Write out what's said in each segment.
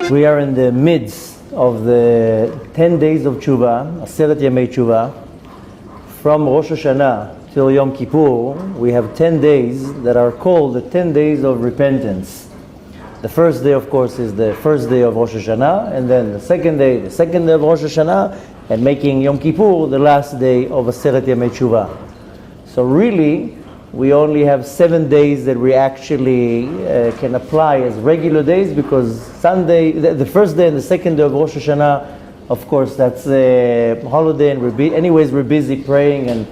We are in the midst of the 10 days of Teshuvah, Aseret Yemei Teshuvah. From Rosh Hashanah till Yom Kippur, we have 10 days that are called the 10 days of repentance. The first day, of course, is the first day of Rosh Hashanah, and then the second day of Rosh Hashanah, and making Yom Kippur the last day of Aseret Yemei Teshuvah. So really, we only have 7 days that we actually can apply as regular days, because Sunday, the first day and the second day of Rosh Hashanah, of course, that's a holiday, and we're busy praying and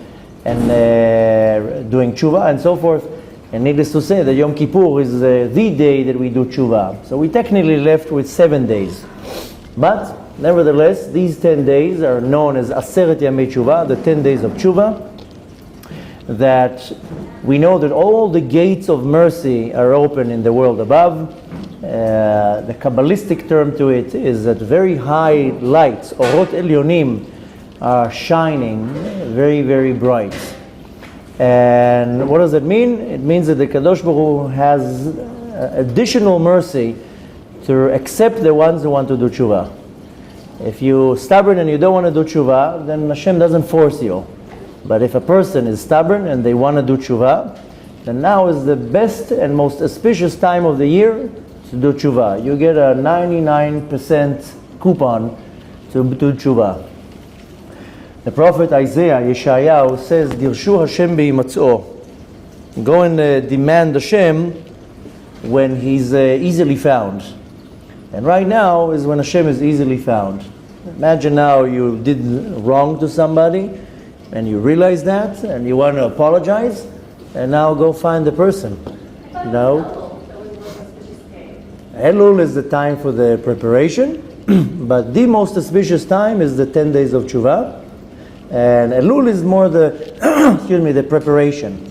doing Teshuvah and so forth. And needless to say that Yom Kippur is the day that we do Teshuvah. So we technically left with 7 days. But nevertheless, these 10 days are known as Aseret Yemei Teshuvah, the 10 days of Teshuvah, that we know that all the gates of mercy are open in the world above. The Kabbalistic term to it is that very high lights, Orot Elyonim, are shining very, very bright. And what does it mean? It means that the Kadosh Baruch Hu has additional mercy to accept the ones who want to do Teshuvah. If you're stubborn and you don't want to do Teshuvah, then Hashem doesn't force you. But if a person is stubborn and they want to do Teshuvah, then now is the best and most auspicious time of the year to do Teshuvah. You get a 99% coupon to do Teshuvah. The prophet Isaiah, Yeshayahu, says, Dirshu Hashem beimatz'o. Go and demand Hashem when He's easily found. And right now is when Hashem is easily found. Imagine now you did wrong to somebody, and you realize that, and you want to apologize, and now go find the person. No. Elul is the time for the preparation, but the most auspicious time is the 10 days of Teshuvah. And Elul is more the, the preparation.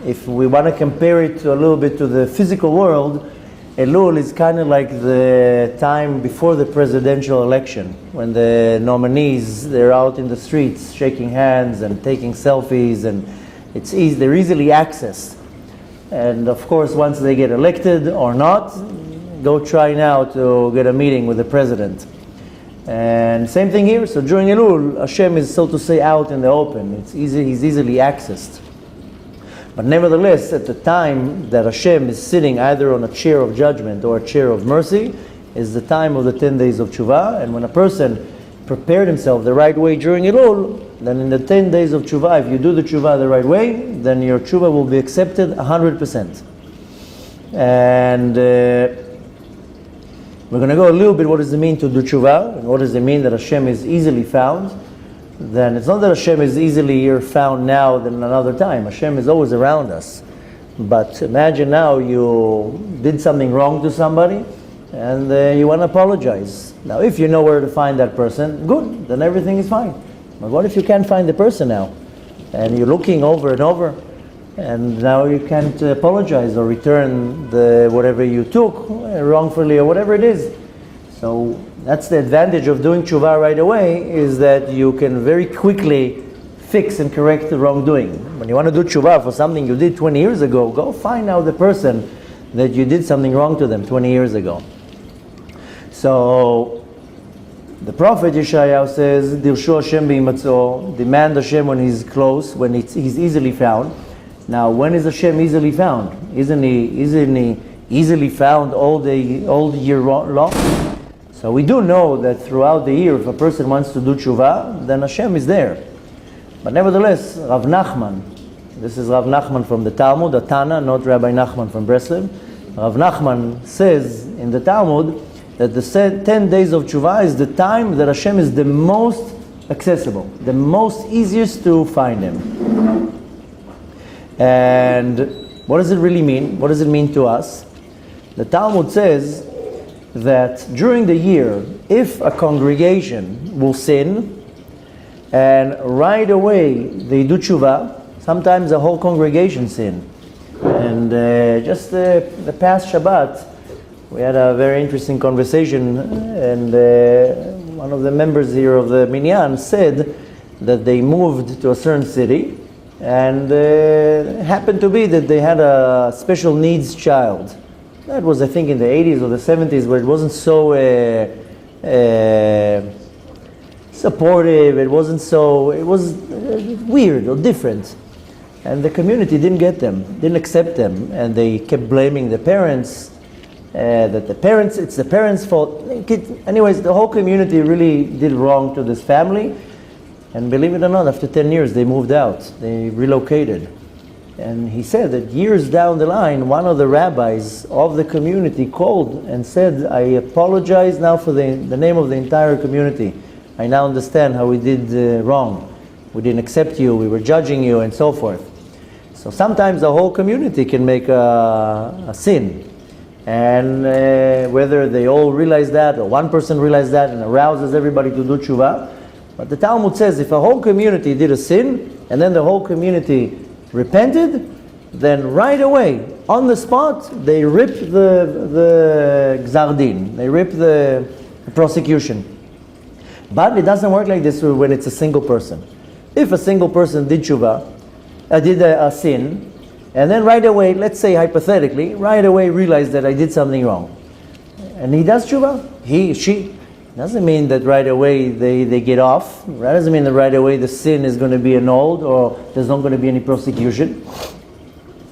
If we want to compare it a little bit to the physical world, Elul is kind of like the time before the presidential election, when the nominees, they're out in the streets shaking hands and taking selfies, and it's easy, they're easily accessed. And of course, once they get elected or not, go try now to get a meeting with the president. And same thing here. So during Elul, Hashem is, so to say, out in the open. It's easy, He's easily accessed. But nevertheless, at the time that Hashem is sitting either on a chair of judgment or a chair of mercy, is the time of the 10 days of Teshuvah. And when a person prepared himself the right way during Elul, then in the 10 days of Teshuvah, if you do the Teshuvah the right way, then your Teshuvah will be accepted 100%. And we're going to go a little bit, what does it mean to do Teshuvah? And what does it mean that Hashem is easily found? Then it's not that Hashem is easily found now than another time. Hashem is always around us. But imagine now you did something wrong to somebody and you want to apologize. Now if you know where to find that person, good, then everything is fine. But what if you can't find the person now? And you're looking over and over, and now you can't apologize or return the whatever you took wrongfully or whatever it is. So that's the advantage of doing Teshuvah right away, is that you can very quickly fix and correct the wrongdoing. When you want to do Teshuvah for something you did 20 years ago, go find out the person that you did something wrong to them 20 years ago. So the prophet Yeshayahu says, Dirshu Hashem beimatz'o, demand Hashem when He's close, when He's easily found. Now, when is Hashem easily found? Isn't He easily found all year long? So we do know that throughout the year, if a person wants to do Teshuvah, then Hashem is there. But nevertheless, Rav Nachman, this is Rav Nachman from the Talmud, a Tana, not Rabbi Nachman from Breslev. Rav Nachman says in the Talmud that the 10 days of Teshuvah is the time that Hashem is the most accessible, the most easiest to find Him. And what does it really mean? What does it mean to us? The Talmud says that during the year, if a congregation will sin, and right away they do Teshuvah, sometimes the whole congregation sin. And just the past Shabbat, we had a very interesting conversation, and one of the members here of the Minyan said that they moved to a certain city, and it happened to be that they had a special needs child. That was, I think, in the 80s or the 70s, where it wasn't so supportive, it was weird or different. And the community didn't get them, didn't accept them, and they kept blaming the parents, it's the parents' fault. Anyways, the whole community really did wrong to this family, and believe it or not, after 10 years they moved out, they relocated. And he said that years down the line, one of the rabbis of the community called and said, I apologize now for the name of the entire community. I now understand how we did wrong. We didn't accept you, we were judging you, and so forth. So sometimes the whole community can make a sin. And whether they all realize that, or one person realizes that and arouses everybody to do teshuvah. But the Talmud says if a whole community did a sin, and then the whole community repented, then right away, on the spot, they rip the gzar din, they rip the prosecution. But it doesn't work like this when it's a single person. If a single person did teshuvah, did a sin, and then right away, let's say hypothetically, right away realized that I did something wrong, and he does teshuvah, she, doesn't mean that right away they get off. That doesn't mean that right away the sin is going to be annulled or there's not going to be any prosecution.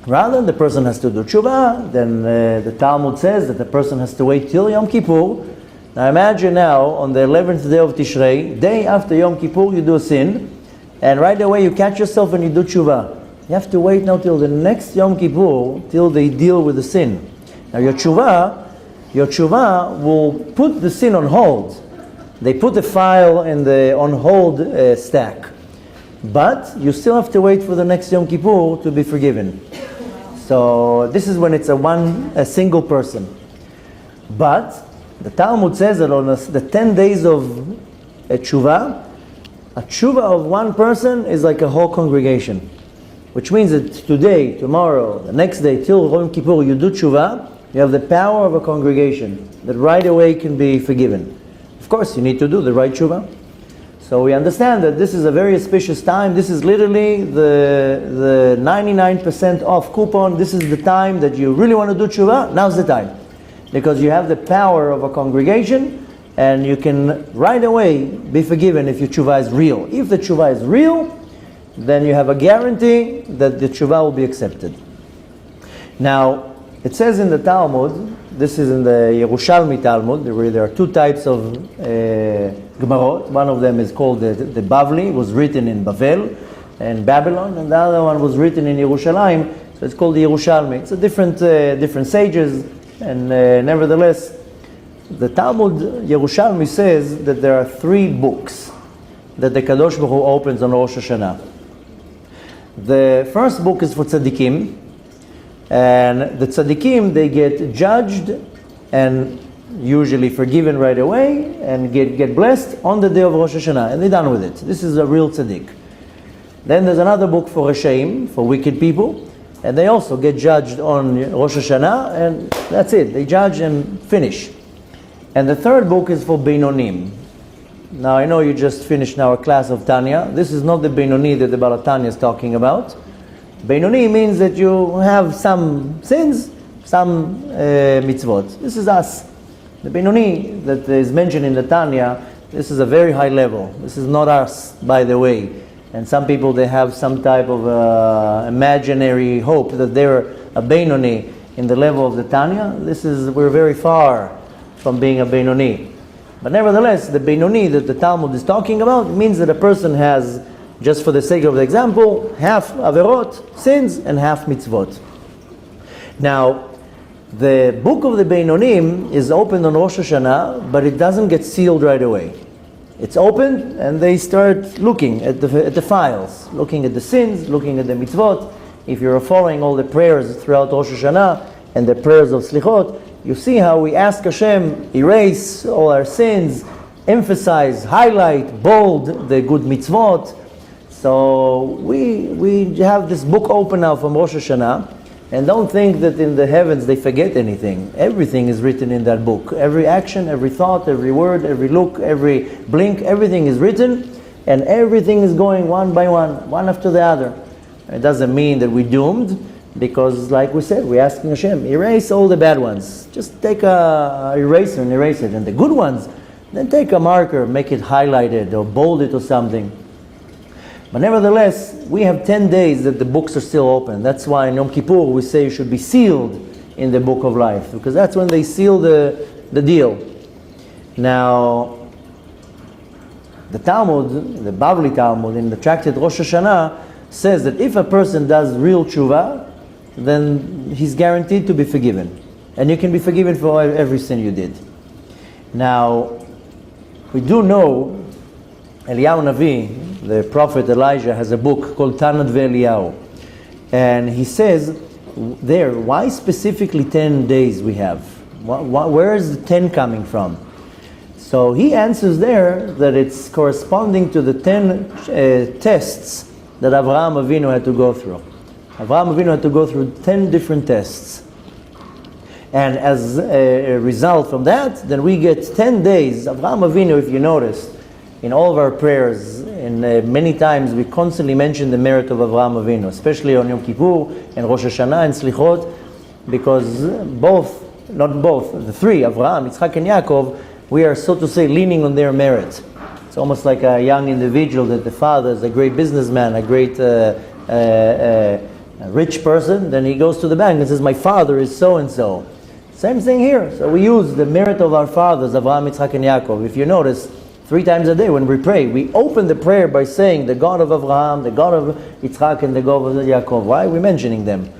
Rather, the person has to do teshuvah. Then the Talmud says that the person has to wait till Yom Kippur. Now imagine now, on the 11th day of Tishrei, day after Yom Kippur, you do a sin, and right away you catch yourself and you do teshuvah. You have to wait now till the next Yom Kippur, till they deal with the sin. Now your teshuvah will put the sin on hold. They put the file in the on hold stack. But you still have to wait for the next Yom Kippur to be forgiven. So this is when it's a single person. But the Talmud says that on the 10 days of teshuvah, a teshuvah of one person is like a whole congregation. Which means that today, tomorrow, the next day, till Yom Kippur, you do teshuvah, you have the power of a congregation that right away can be forgiven. Of course, you need to do the right teshuvah. So we understand that this is a very auspicious time. This is literally the 99% off coupon. This is the time that you really want to do teshuvah. Now's the time. Because you have the power of a congregation, and you can right away be forgiven if your teshuvah is real. If the teshuvah is real, then you have a guarantee that the teshuvah will be accepted. Now, it says in the Talmud, this is in the Yerushalmi Talmud, there are two types of Gemarot. One of them is called the Bavli, it was written in Bavel and Babylon, and the other one was written in Yerushalayim, so it's called the Yerushalmi. It's a different sages, and nevertheless, the Talmud Yerushalmi says that there are 3 books that the Kadosh Baruch Hu opens on Rosh Hashanah. The first book is for tzaddikim, and the tzaddikim, they get judged and usually forgiven right away and get blessed on the day of Rosh Hashanah, and they're done with it. This is a real tzaddik. Then there's another book for Reshaim, for wicked people, and they also get judged on Rosh Hashanah, and that's it. They judge and finish. And the third book is for Beinonim. Now I know you just finished our class of Tanya. This is not the Beinoni that the Baal Tanya is talking about. Beinoni means that you have some sins, some mitzvot. This is us. The Beinoni that is mentioned in the Tanya, this is a very high level. This is not us, by the way. And some people, they have some type of imaginary hope that they're a Beinoni in the level of the Tanya. We're very far from being a Beinoni. But nevertheless, the Beinoni that the Talmud is talking about means that a person has, just for the sake of the example, half averot, sins, and half mitzvot. Now, the book of the Beinonim is opened on Rosh Hashanah, but it doesn't get sealed right away. It's opened, and they start looking at the files, looking at the sins, looking at the mitzvot. If you're following all the prayers throughout Rosh Hashanah and the prayers of Slichot, you see how we ask Hashem, erase all our sins, emphasize, highlight, bold the good mitzvot. So we have this book open now from Rosh Hashanah, and don't think that in the heavens they forget anything. Everything is written in that book. Every action, every thought, every word, every look, every blink, everything is written, and everything is going one by one after the other. It doesn't mean that we're doomed, because like we said, we're asking Hashem, erase all the bad ones. Just take a eraser and erase it. And the good ones, then take a marker, make it highlighted or bold it or something. But nevertheless, we have 10 days that the books are still open. That's why in Yom Kippur we say you should be sealed in the book of life, because that's when they seal the deal. Now, the Talmud, the Bavli Talmud, in the tractate Rosh Hashanah, says that if a person does real Teshuvah, then he's guaranteed to be forgiven. And you can be forgiven for every sin you did. Now, we do know Eliyahu Navi, the prophet Elijah, has a book called Tanad ve'Eliyahu. And he says there, why specifically 10 days we have? Where is the 10 coming from? So he answers there that it's corresponding to the 10 tests that Avraham Avinu had to go through. Avraham Avinu had to go through 10 different tests. And as a result from that, then we get 10 days. Avraham Avinu, if you notice, in all of our prayers, and many times we constantly mention the merit of Avraham Avinu, especially on Yom Kippur and Rosh Hashanah and Slichot, because the three, Avraham, Yitzchak and Yaakov, we are, so to say, leaning on their merit. It's almost like a young individual that the father is a great businessman, a great rich person, then he goes to the bank and says, my father is so-and-so. Same thing here. So we use the merit of our fathers, Avraham, Yitzchak, and Yaakov. If you notice, 3 times a day when we pray, we open the prayer by saying the God of Avraham, the God of Yitzchak, and the God of Yaakov. Why are we mentioning them?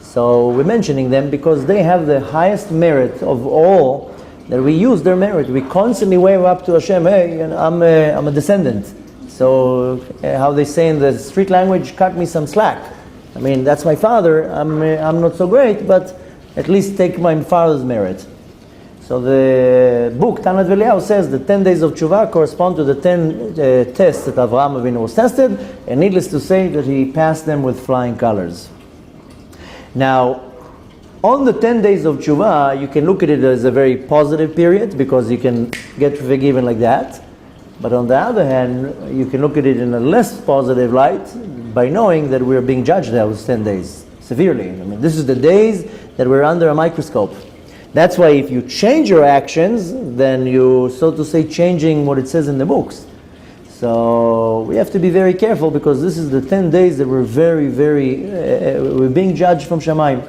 So we're mentioning them because they have the highest merit of all, that we use their merit. We constantly wave up to Hashem, hey, I'm a descendant. So how they say in the street language, cut me some slack. I mean, that's my father, I'm not so great, but at least take my father's merit. So the book, Tanat ve'Eliyahu, says the 10 days of Teshuvah correspond to the 10 tests that Avraham Avinu was tested, and needless to say that he passed them with flying colors. Now, on the 10 days of Teshuvah, you can look at it as a very positive period, because you can get forgiven like that. But on the other hand, you can look at it in a less positive light by knowing that we're being judged those 10 days severely. I mean, this is the days that we're under a microscope. That's why if you change your actions, then you, so to say, changing what it says in the books. So we have to be very careful, because this is the 10 days that we're we're being judged from Shamayim.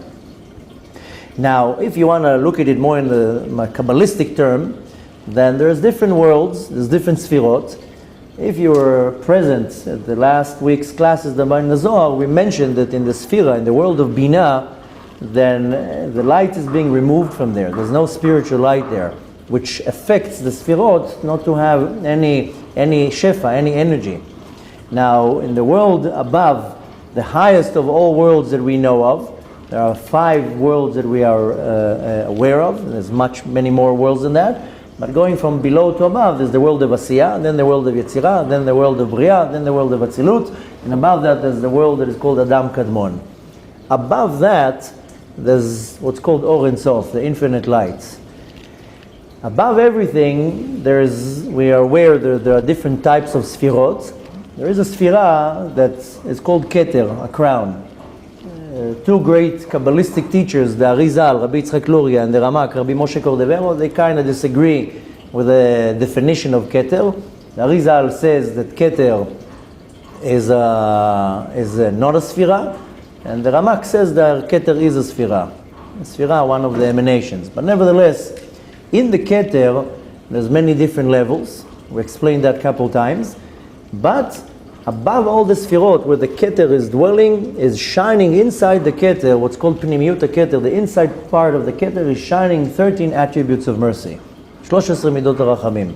Now, if you want to look at it more in the Kabbalistic term, then there's different worlds, there's different sfirot. If you were present at the last week's classes in the Zohar, we mentioned that in the sphira, in the world of Binah, then the light is being removed from there. There's no spiritual light there, which affects the sfirot not to have any shefa, any energy. Now, in the world above, the highest of all worlds that we know of, there are 5 worlds that we are aware of. There's many more worlds than that. But going from below to above, there's the world of Asiyah, then the world of Yetzirah, then the world of Bria, then the world of Atzilut, and above that there's the world that is called Adam Kadmon. Above that, there's what's called Or Ein Sof, the infinite light. Above everything, we are aware that there are different types of sfirot. There is a sfira that is called Keter, a crown. 2 great Kabbalistic teachers, the Arizal, Rabbi Yitzchak Luria, and the Ramak, Rabbi Moshe Cordovero, they kind of disagree with the definition of Keter. The Arizal says that Keter is not a sfira, and the Ramak says that Keter is a sfira. Sfira, one of the emanations. But nevertheless, in the Keter, there's many different levels. We explained that a couple times. But above all the sfirot, where the Keter is dwelling, is shining inside the Keter, what's called Pnimiyut Keter, the inside part of the Keter is shining 13 attributes of mercy. 13 midot harachamim.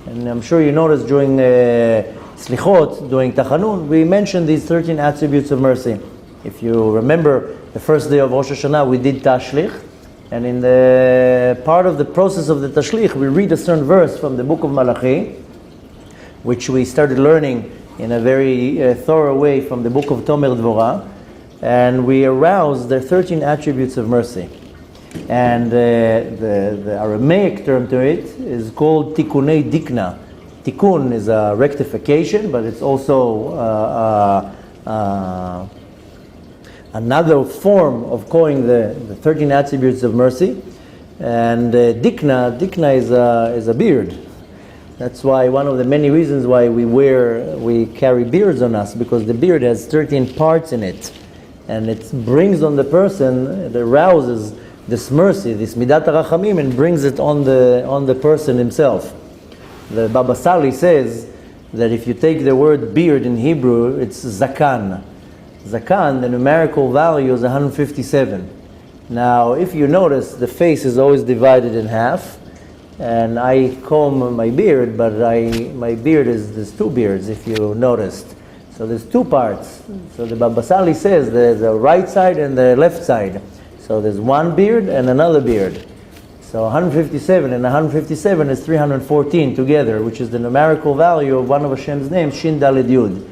And I'm sure you noticed during Slichot, during Tachanun, we mentioned these 13 attributes of mercy. If you remember, the first day of Rosh Hashanah, we did Tashlich. And in the part of the process of the Tashlich, we read a certain verse from the book of Malachi, which we started learning in a very thorough way from the book of Tomer Dvorah, and we aroused the 13 attributes of mercy. And the Aramaic term to it is called Tikunei Dikna. Tikkun is a rectification, but it's also another form of calling the 13 attributes of mercy. And dikna is a beard. That's why one of the many reasons why we carry beards on us, because the beard has 13 parts in it, and it brings on the person, it arouses this mercy, this midat harachamim, and brings it on the person himself. The Baba Sali says that if you take the word beard in Hebrew, it's zakan. Zakan, the numerical value is 157. Now, if you notice, the face is always divided in half, and I comb my beard, but my beard there's two beards, if you noticed. So there's two parts. So the Baba Sali says there's a right side and the left side. So there's one beard and another beard. So 157 and 157 is 314 together, which is the numerical value of one of Hashem's names, Shin Daled Yud.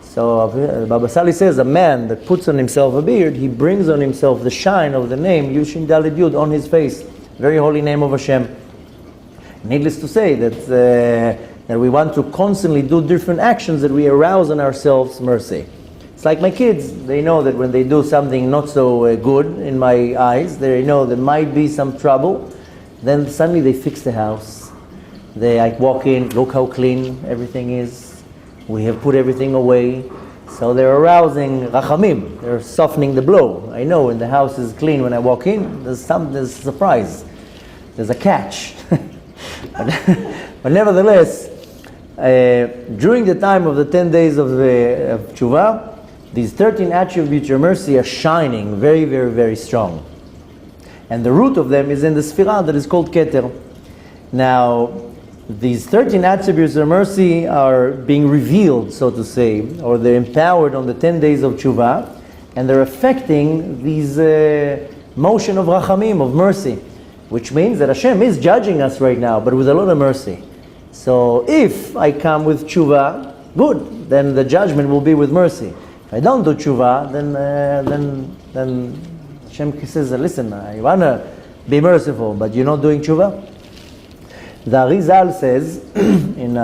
So Baba Sali says a man that puts on himself a beard, he brings on himself the shine of the name Yushin Daled Yud on his face. Very holy name of Hashem. Needless to say that we want to constantly do different actions that we arouse in ourselves mercy. It's like my kids. They know that when they do something not so good in my eyes, they know there might be some trouble. Then suddenly they fix the house. They walk in, look how clean everything is. We have put everything away. So they're arousing rachamim. They're softening the blow. I know when the house is clean, when I walk in, there's a surprise. There's a catch. But nevertheless, during the time of the 10 days of Teshuvah, these 13 attributes of mercy are shining very, very, very strong. And the root of them is in the Sphirah that is called Keter. Now, these 13 attributes of mercy are being revealed, so to say, or they're empowered on the 10 days of Teshuvah, and they're affecting these motion of Rachamim, of mercy, which means that Hashem is judging us right now, but with a lot of mercy. So if I come with Teshuvah, good, then the judgment will be with mercy. If I don't do Teshuvah, then Hashem says, listen, I want to be merciful, but you're not doing Teshuvah. The Arizal says in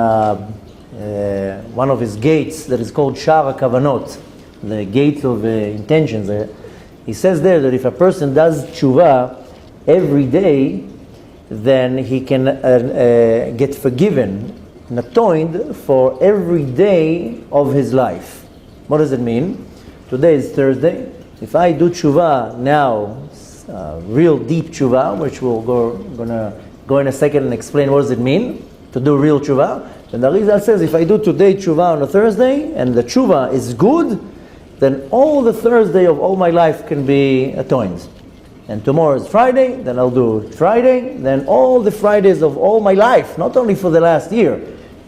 one of his gates that is called Shar HaKavanot, the gate of intentions, he says there that if a person does Teshuvah every day, then he can get forgiven and atoned for every day of his life. What does it mean? Today is Thursday. If I do Teshuvah now, real deep Teshuvah, which we're gonna go in a second and explain what does it mean to do real Teshuvah, then the Arizal says if I do today Teshuvah on a Thursday and the Teshuvah is good, then all the Thursday of all my life can be atoned. And tomorrow is Friday, then I'll do Friday, then all the Fridays of all my life, not only for the last year,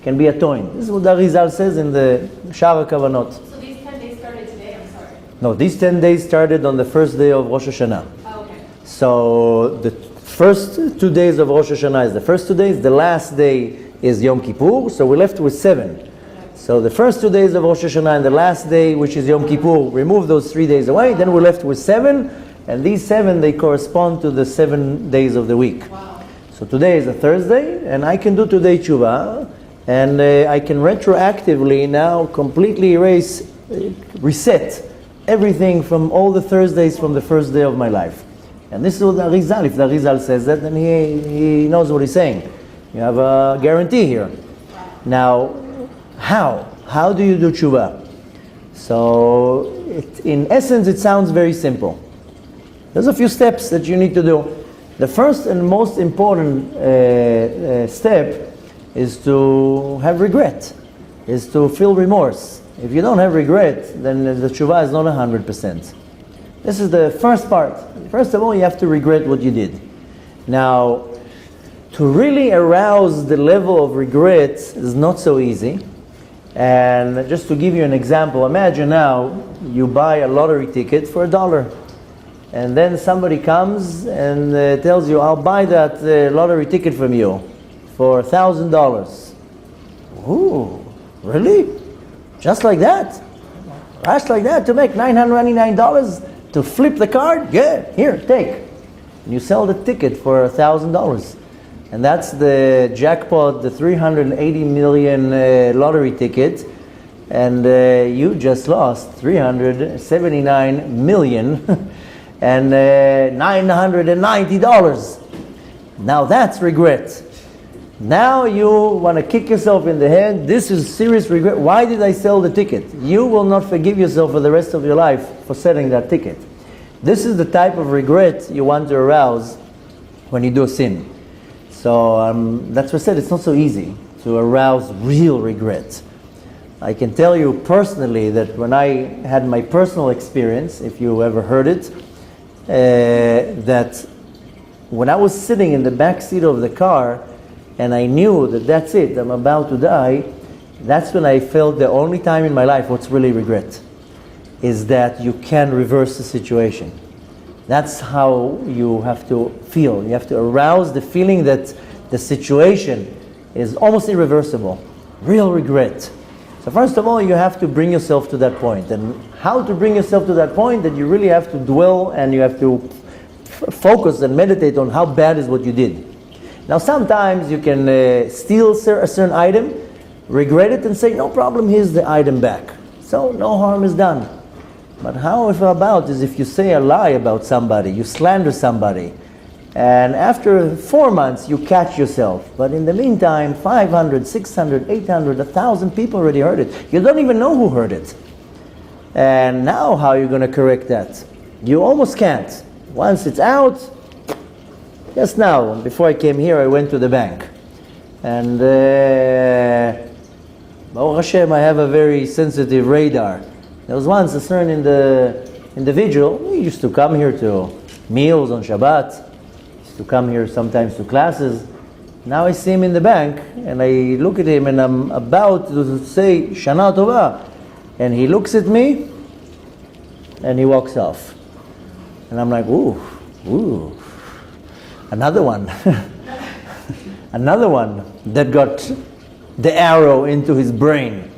can be atoned. This is what the Arizal says in the Shar HaKavanot. So these 10 days started today, I'm sorry? No, these 10 days started on the first day of Rosh Hashanah. Oh, okay. So the first 2 days of Rosh Hashanah is the first 2 days, the last day is Yom Kippur, so we're left with 7. So the first 2 days of Rosh Hashanah and the last day, which is Yom Kippur, remove those 3 days away, then we're left with 7. And these 7, they correspond to the 7 days of the week. Wow. So today is a Thursday, and I can do today Teshuvah, and I can retroactively now completely reset everything from all the Thursdays from the first day of my life. And this is what the Arizal, if the Arizal says that, then he knows what he's saying. You have a guarantee here. Now, how? How do you do Teshuvah? So, in essence, it sounds very simple. There's a few steps that you need to do. The first and most important step is to have regret, is to feel remorse. If you don't have regret, then the Teshuvah is not 100%. This is the first part. First of all, you have to regret what you did. Now, to really arouse the level of regret is not so easy. And just to give you an example, imagine now you buy a lottery ticket for $1. And then somebody comes and tells you, I'll buy that lottery ticket from you for $1,000. Ooh, really? Just like that? Just like that to make $999 to flip the card? Yeah, here, take. And you sell the ticket for $1,000. And that's the jackpot, the 380 million lottery ticket. And you just lost 379 million and $990. Now that's regret. Now you want to kick yourself in the head. This is serious regret. Why did I sell the ticket? You will not forgive yourself for the rest of your life for selling that ticket. This is the type of regret you want to arouse when you do a sin. So that's why I said it's not so easy to arouse real regret. I can tell you personally that when I had my personal experience, if you ever heard it, that when I was sitting in the back seat of the car and I knew that that's it, I'm about to die, that's when I felt the only time in my life what's really regret is that you can reverse the situation. That's how you have to feel. You have to arouse the feeling that the situation is almost irreversible. Real regret. So first of all, you have to bring yourself to that point. And how to bring yourself to that point? That you really have to dwell and you have to focus and meditate on how bad is what you did. Now sometimes you can steal a certain item, regret it and say, no problem, here's the item back. So no harm is done. But how about is if you say a lie about somebody, you slander somebody, and after 4 months you catch yourself, but in the meantime 500, 600, 800, 1,000 people already heard it. You don't even know who heard it. And now how are you going to correct that? You almost can't. Once it's out, just now, before I came here, I went to the bank. And Baruch Hashem, I have a very sensitive radar. There was once a certain individual, he used to come here to meals on Shabbat, used to come here sometimes to classes. Now I see him in the bank, and I look at him, and I'm about to say, Shana Tova. And he looks at me, and he walks off. And I'm like, ooh. Another one. Another one that got the arrow into his brain.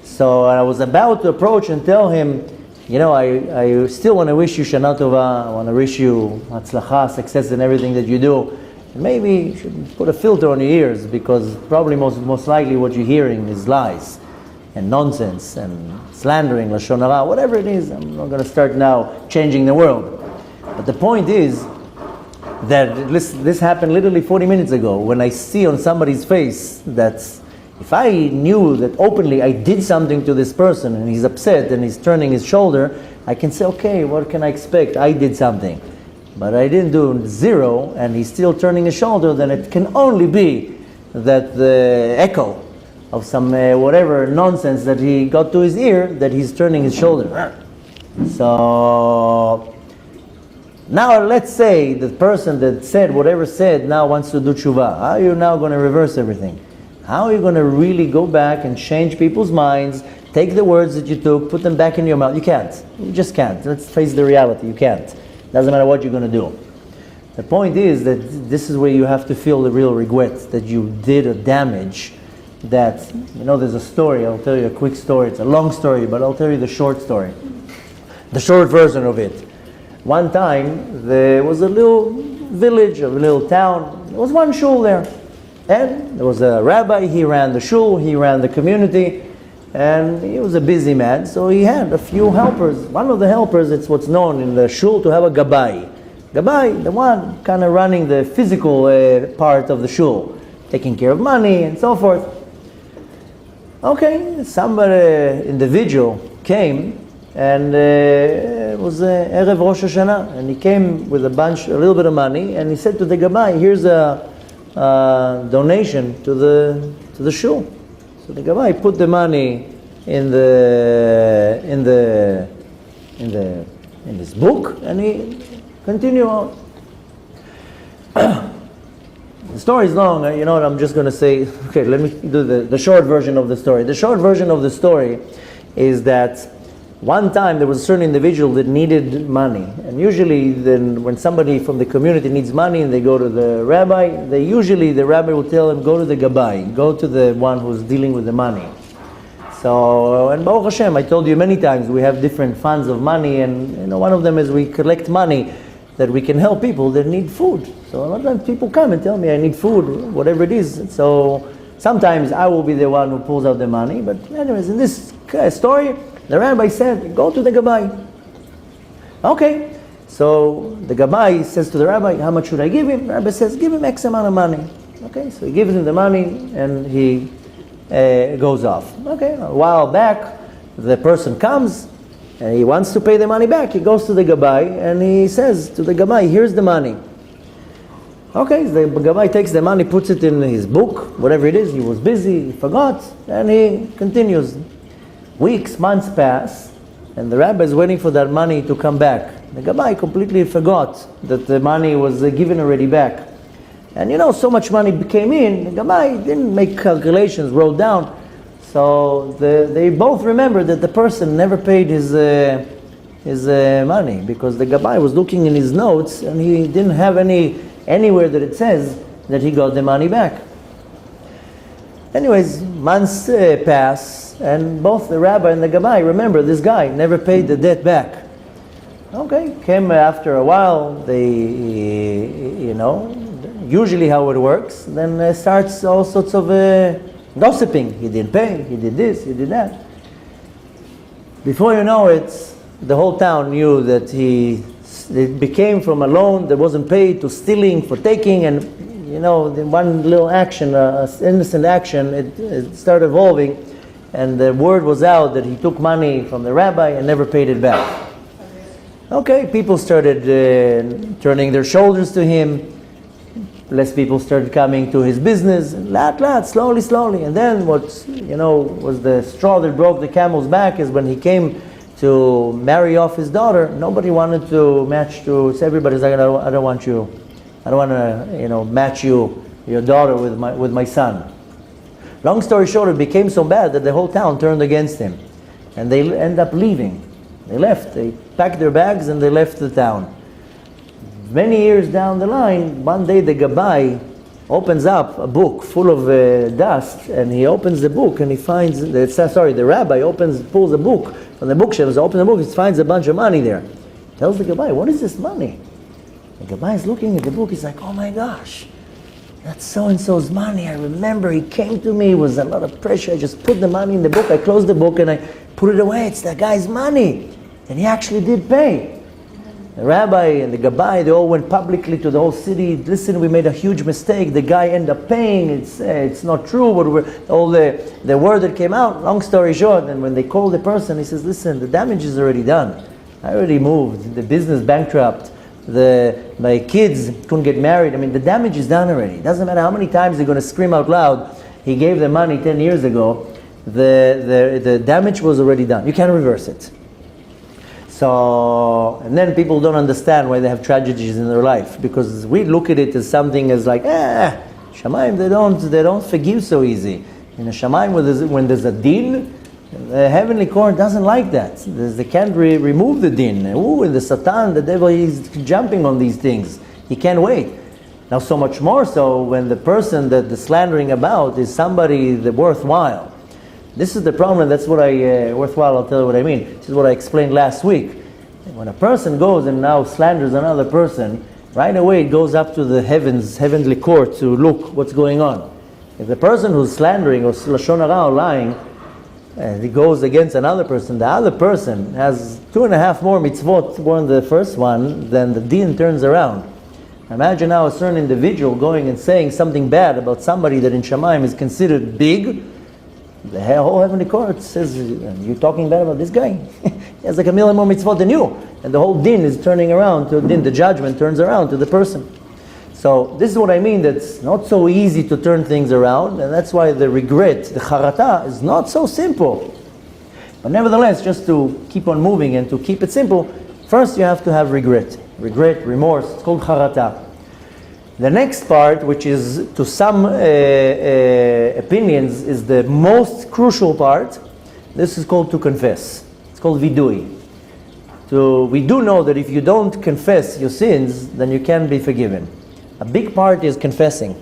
So I was about to approach and tell him, you know, I still want to wish you Shana Tova. I want to wish you Hatzlacha, success in everything that you do. And maybe you should put a filter on your ears, because probably most likely what you're hearing is lies and nonsense and slandering, Lashon Hara, whatever it is. I'm not going to start now changing the world. But the point is that this happened literally 40 minutes ago, when I see on somebody's face that if I knew that openly I did something to this person and he's upset and he's turning his shoulder, I can say, okay, what can I expect? I did something. But I didn't do zero and he's still turning his shoulder, then it can only be that the echo of some whatever nonsense that he got to his ear, that he's turning his shoulder. So now let's say the person that said whatever said now wants to do Teshuvah. How are you now going to reverse everything? How are you going to really go back and change people's minds, take the words that you took, put them back in your mouth? You can't. You just can't. Let's face the reality. You can't. Doesn't matter what you're going to do. The point is that this is where you have to feel the real regret, that you did a damage. That, you know, there's a story. I'll tell you a quick story. It's a long story, but I'll tell you the short story. The short version of it. One time, there was a little village, a little town. There was one shul there. And there was a rabbi, he ran the shul, he ran the community, and he was a busy man, so he had a few helpers. One of the helpers, it's what's known in the shul to have a gabai. Gabai, the one kind of running the physical part of the shul, taking care of money and so forth. Okay, somebody, individual, came, and it was Erev Rosh Hashanah, and he came with a little bit of money, and he said to the gabai, here's a donation to the shul. So the Gabai put the money in this book, and he continued on. The story is long. You know what? I'm just going to say. Okay, let me do the short version of the story. The short version of the story is that one time there was a certain individual that needed money, and usually then when somebody from the community needs money and they go to the rabbi, the rabbi will tell them, go to the gabai, go to the one who's dealing with the money. So, and Baruch Hashem, I told you many times, we have different funds of money, and you know, one of them is we collect money that we can help people that need food. So a lot of times people come and tell me, I need food, whatever it is. So sometimes I will be the one who pulls out the money. But anyways, in this story, the rabbi said, go to the Gabbai. Okay. So the Gabbai says to the rabbi, how much should I give him? The rabbi says, give him X amount of money. Okay, so he gives him the money and he goes off. Okay, a while back, the person comes and he wants to pay the money back. He goes to the Gabbai and he says to the Gabbai, here's the money. Okay, the Gabbai takes the money, puts it in his book, whatever it is. He was busy, he forgot, and he continues. Weeks, months pass, and the rabbi is waiting for that money to come back. The Gabbai completely forgot that the money was given already back. And so much money came in, the Gabbai didn't make calculations, wrote down. So they both remember that the person never paid his money, because the Gabbai was looking in his notes and he didn't have anywhere that it says that he got the money back. Anyways, months pass, and both the rabbi and the Gabbai remember this guy never paid the debt back. Okay, came after a while, they, usually how it works, then starts all sorts of gossiping. He didn't pay, he did this, he did that. Before you know it, the whole town knew that it became from a loan that wasn't paid to stealing for taking, and the one little action, innocent action, it started evolving, and the word was out that he took money from the rabbi and never paid it back. Okay, people started turning their shoulders to him. Less people started coming to his business, slowly. And then what, was the straw that broke the camel's back is when he came to marry off his daughter. Nobody wanted to match to, so everybody's like, I don't want to, match your daughter with my son. Long story short, it became so bad that the whole town turned against him. And they end up leaving. They left, they packed their bags and they left the town. Many years down the line, one day the Gabbai opens up a book full of dust, and he opens the book and he finds, the rabbi pulls a book from the bookshelves, opens the book, he finds a bunch of money there. Tells the Gabbai, what is this money? The Gabbai is looking at the book, he's like, oh my gosh, that's so-and-so's money. I remember he came to me, it was a lot of pressure, I just put the money in the book, I closed the book and I put it away, it's that guy's money. And he actually did pay. The rabbi and the Gabbai, they all went publicly to the whole city. Listen, we made a huge mistake. The guy ended up paying. It's not true. But all the word that came out. Long story short, and when they called the person, he says, "Listen, the damage is already done. I already moved. The business bankrupt. My kids couldn't get married. I mean, the damage is done already. It doesn't matter how many times they're going to scream out loud. He gave the money 10 years ago. The damage was already done. You can't reverse it." So, and then people don't understand why they have tragedies in their life, because we look at it as something as like, Shamayim, they don't forgive so easy. In a Shamayim, when there's a din, the heavenly court doesn't like that. They can't remove the din. And the Satan, the devil, he's jumping on these things. He can't wait. Now, so much more so when the person that the slandering about is somebody that worthwhile. This is the problem, that's what worthwhile, I'll tell you what I mean. This is what I explained last week. When a person goes and now slanders another person, right away it goes up to the heavenly court to look what's going on. If the person who's slandering or lashon hara or lying, and he goes against another person, the other person has 2.5 more mitzvot more than the first one, then the din turns around. Imagine now a certain individual going and saying something bad about somebody that in Shamayim is considered big. The whole heavenly court says, you're talking bad about this guy? He has like 1 million more mitzvot than you. And the whole din is turning around to din. The judgment turns around to the person. So this is what I mean, that's not so easy to turn things around. And that's why the regret, the charata, is not so simple. But nevertheless, just to keep on moving and to keep it simple, first you have to have regret. Regret, remorse, it's called charata. The next part, which is to some opinions is the most crucial part, this is called to confess. It's called vidui. We do know that if you don't confess your sins, then you can't be forgiven. A big part is confessing.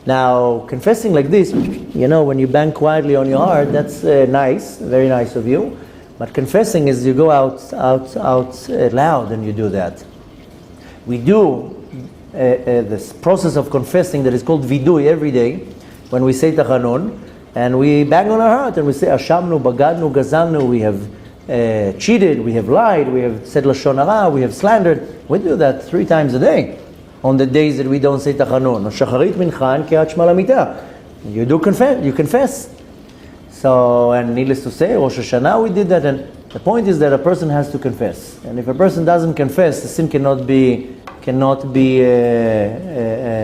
Now, confessing like this, when you bang quietly on your heart, that's nice, very nice of you. But confessing is you go out loud and you do that. We do this process of confessing that is called vidui every day when we say tachanun, and we bang on our heart and we say ashamnu, bagadnu, gazalnu, we have cheated, we have lied, we have said lashon hara, we have slandered. We do that 3 times a day on the days that we don't say tachanun. Shacharit mincha and kiat shma lamita. You do confess, you confess. So, and needless to say, Rosh Hashanah we did that, and the point is that a person has to confess. And if a person doesn't confess, the sin cannot be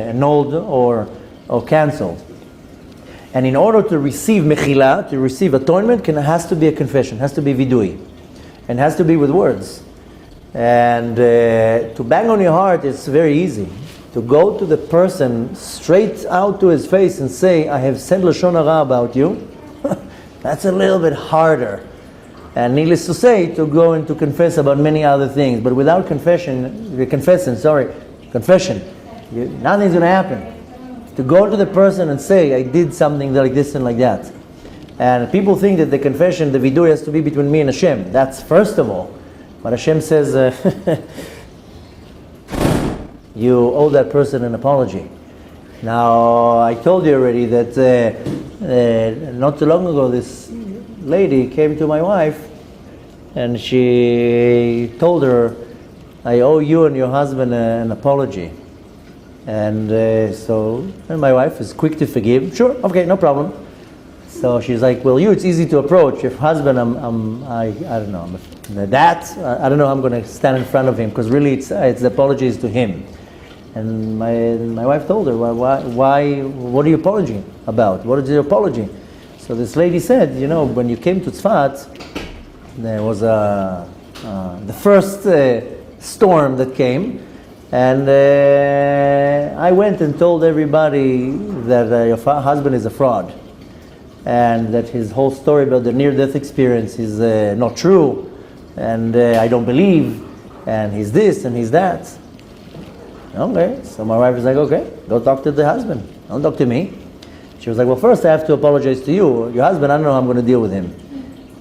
annulled or cancelled. And in order to receive mechila, to receive atonement, has to be a confession, has to be vidui, and has to be with words. And to bang on your heart is very easy. To go to the person straight out to his face and say, I have said lashon hara about you, that's a little bit harder. And needless to say, to go and to confess about many other things. But without confession, nothing's going to happen. To go to the person and say, I did something like this and like that. And people think that the confession, the vidui, has to be between me and Hashem. That's first of all. But Hashem says, you owe that person an apology. Now, I told you already that not too long ago, this lady came to my wife and she told her, I owe you and your husband an apology. And and my wife is quick to forgive. Sure, okay, no problem. So she's like, well, it's easy to approach. If husband, I don't know, I don't know how I'm going to stand in front of him, because really it's the apologies to him. And my wife told her, why, what are you apologizing about? What is your apology? So this lady said, when you came to Tzfat, there was the first storm that came, and I went and told everybody that your husband is a fraud, and that his whole story about the near-death experience is not true, and I don't believe, and he's this and he's that. Okay, so my wife was like, okay, go talk to the husband. Don't talk to me. She was like, well, first I have to apologize to you. Your husband, I don't know how I'm going to deal with him.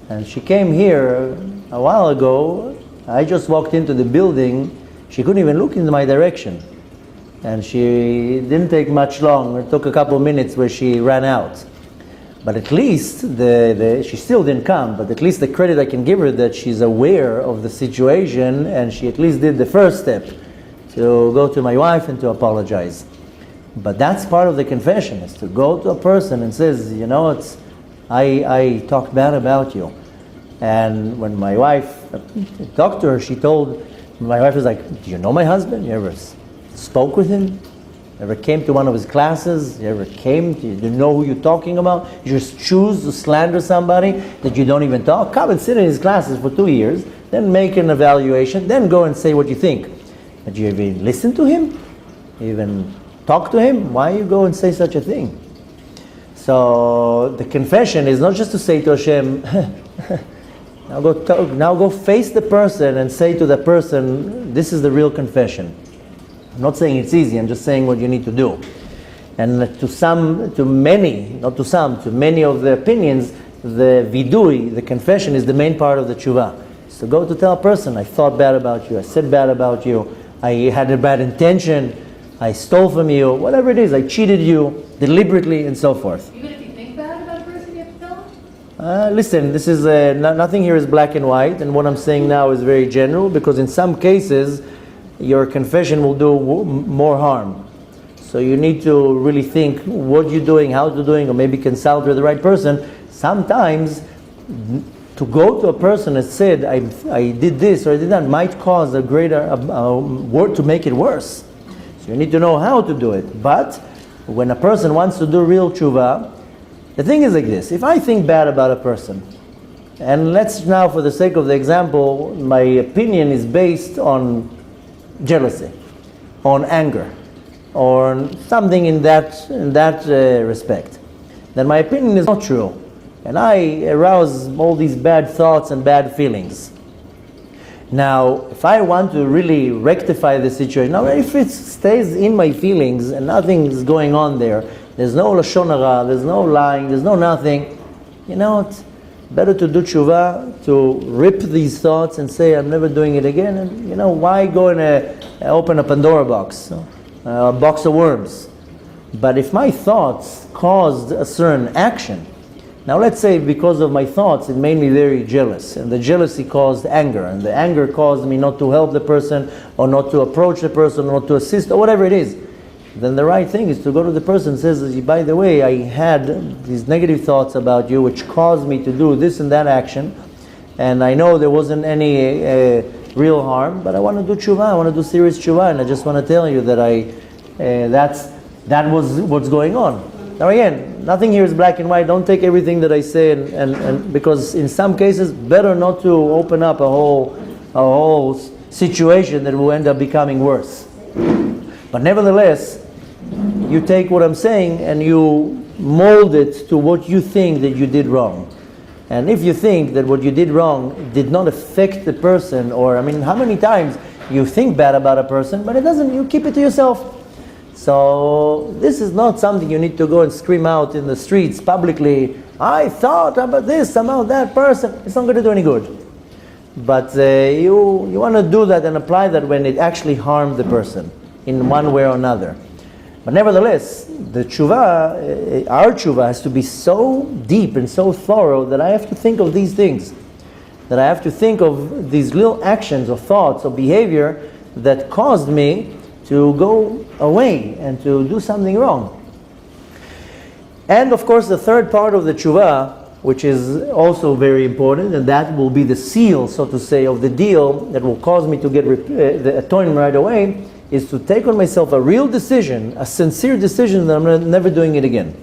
And she came here a while ago. I just walked into the building. She couldn't even look in my direction. And she didn't take much long. It took a couple of minutes where she ran out. But at least, she still didn't come, but at least the credit I can give her that she's aware of the situation, and she at least did the first step to go to my wife and to apologize. But that's part of the confession, is to go to a person and says, I talked bad about you. And when my wife talked to her, my wife was like, do you know my husband? You ever spoke with him? Ever came to one of his classes? You ever came? Do you know who you're talking about? You just choose to slander somebody that you don't even talk? Come and sit in his classes for 2 years, then make an evaluation, then go and say what you think. But you even listen to him? You even talk to him? Why you go and say such a thing? So the confession is not just to say to Hashem, now go face the person and say to the person, this is the real confession. I'm not saying it's easy, I'm just saying what you need to do. And to many of the opinions, the vidui, the confession, is the main part of the teshuvah. So go to tell a person, I thought bad about you, I said bad about you, I had a bad intention, I stole from you, whatever it is, I cheated you deliberately, and so forth. Even if you think bad about a person, you have to tell them? Listen, this is nothing here is black and white, and what I'm saying now is very general, because in some cases your confession will do more harm. So you need to really think what you're doing, how you're doing, or maybe consult with the right person. Sometimes to go to a person and said, I did this or I did that, might cause a greater word to make it worse. So you need to know how to do it. But when a person wants to do real teshuvah, the thing is like this. If I think bad about a person, and let's now, for the sake of the example, my opinion is based on jealousy, on anger, or something in that respect, then my opinion is not true. And I arouse all these bad thoughts and bad feelings. Now, if I want to really rectify the situation, now if it stays in my feelings and nothing is going on there's no lashon hara, there's no lying, there's no nothing, you know what? better to do tshuva, to rip these thoughts and say, I'm never doing it again. And why go and open a Pandora box, a box of worms? But if my thoughts caused a certain action, now let's say because of my thoughts it made me very jealous, and the jealousy caused anger, and the anger caused me not to help the person, or not to approach the person, or not to assist, or whatever it is, then the right thing is to go to the person and says, by the way, I had these negative thoughts about you which caused me to do this and that action, and I know there wasn't any real harm, but I want to do tshuva, I want to do serious tshuva, and I just want to tell you that that was what's going on. Now again, nothing here is black and white. Don't take everything that I say and because in some cases better not to open up a whole situation that will end up becoming worse. But nevertheless, you take what I'm saying and you mold it to what you think that you did wrong. And if you think that what you did wrong did not affect the person, or how many times you think bad about a person, but it doesn't, you keep it to yourself. So this is not something you need to go and scream out in the streets publicly, I thought about this, about that person. It's not going to do any good. But you want to do that and apply that when it actually harmed the person in one way or another. But nevertheless, the tshuva, our tshuva has to be so deep and so thorough that I have to think of these things. That I have to think of these little actions or thoughts or behavior that caused me to go away and to do something wrong. And of course the third part of the tshuva, which is also very important, and that will be the seal, so to say, of the deal that will cause me to get the atonement right away, is to take on myself a real decision, a sincere decision that I'm never doing it again.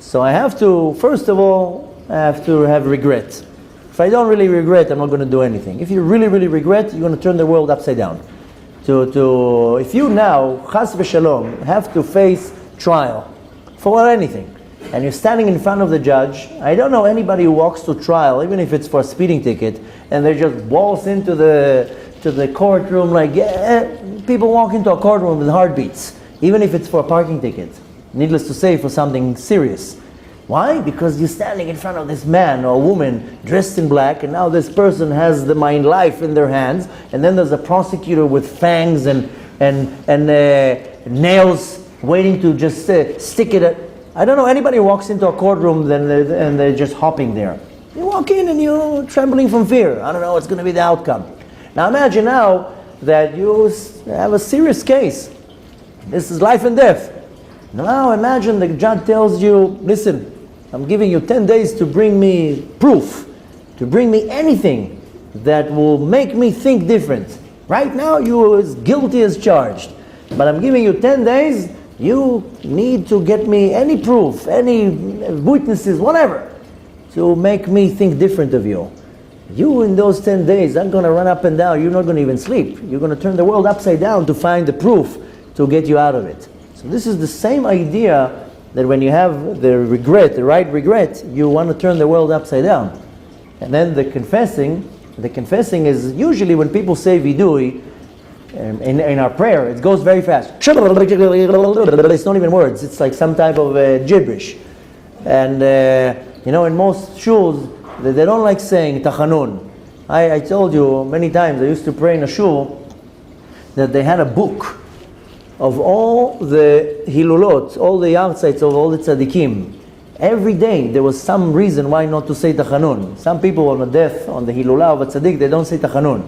So I have to, first of all, I have to have regret. If I don't really regret, I'm not going to do anything. If you really, really regret, you're going to turn the world upside down. If you now, chas v'shalom, have to face trial for anything, and you're standing in front of the judge, I don't know anybody who walks to trial, even if it's for a speeding ticket, and they just waltz into the courtroom like, people walk into a courtroom with heartbeats, even if it's for a parking ticket. Needless to say, for something serious. Why? Because you're standing in front of this man or woman dressed in black, and now this person has my life in their hands, and then there's a prosecutor with fangs and nails waiting to just stick it at. I don't know anybody who walks into a courtroom and they're just hopping there. You walk in and you're trembling from fear. I don't know what's going to be the outcome. Now imagine now that you have a serious case. This is life and death. Now imagine the judge tells you, listen, I'm giving you 10 days to bring me proof, to bring me anything that will make me think different. Right now you're as guilty as charged, but I'm giving you 10 days, you need to get me any proof, any witnesses, whatever, to make me think different of you. You in those 10 days are going to run up and down, you're not going to even sleep. You're going to turn the world upside down to find the proof to get you out of it. So this is the same idea that when you have the regret, the right regret, you want to turn the world upside down. And then the confessing is usually when people say vidui, in our prayer, it goes very fast. It's not even words, it's like some type of gibberish. And in most shuls, they don't like saying tachanun. I told you many times, I used to pray in a shul that they had a book of all the hilulot, all the yahrzeits of all the tzaddikim. Every day there was some reason why not to say tachanun. Some people on the death, on the hilulah of a tzaddik, they don't say tachanun,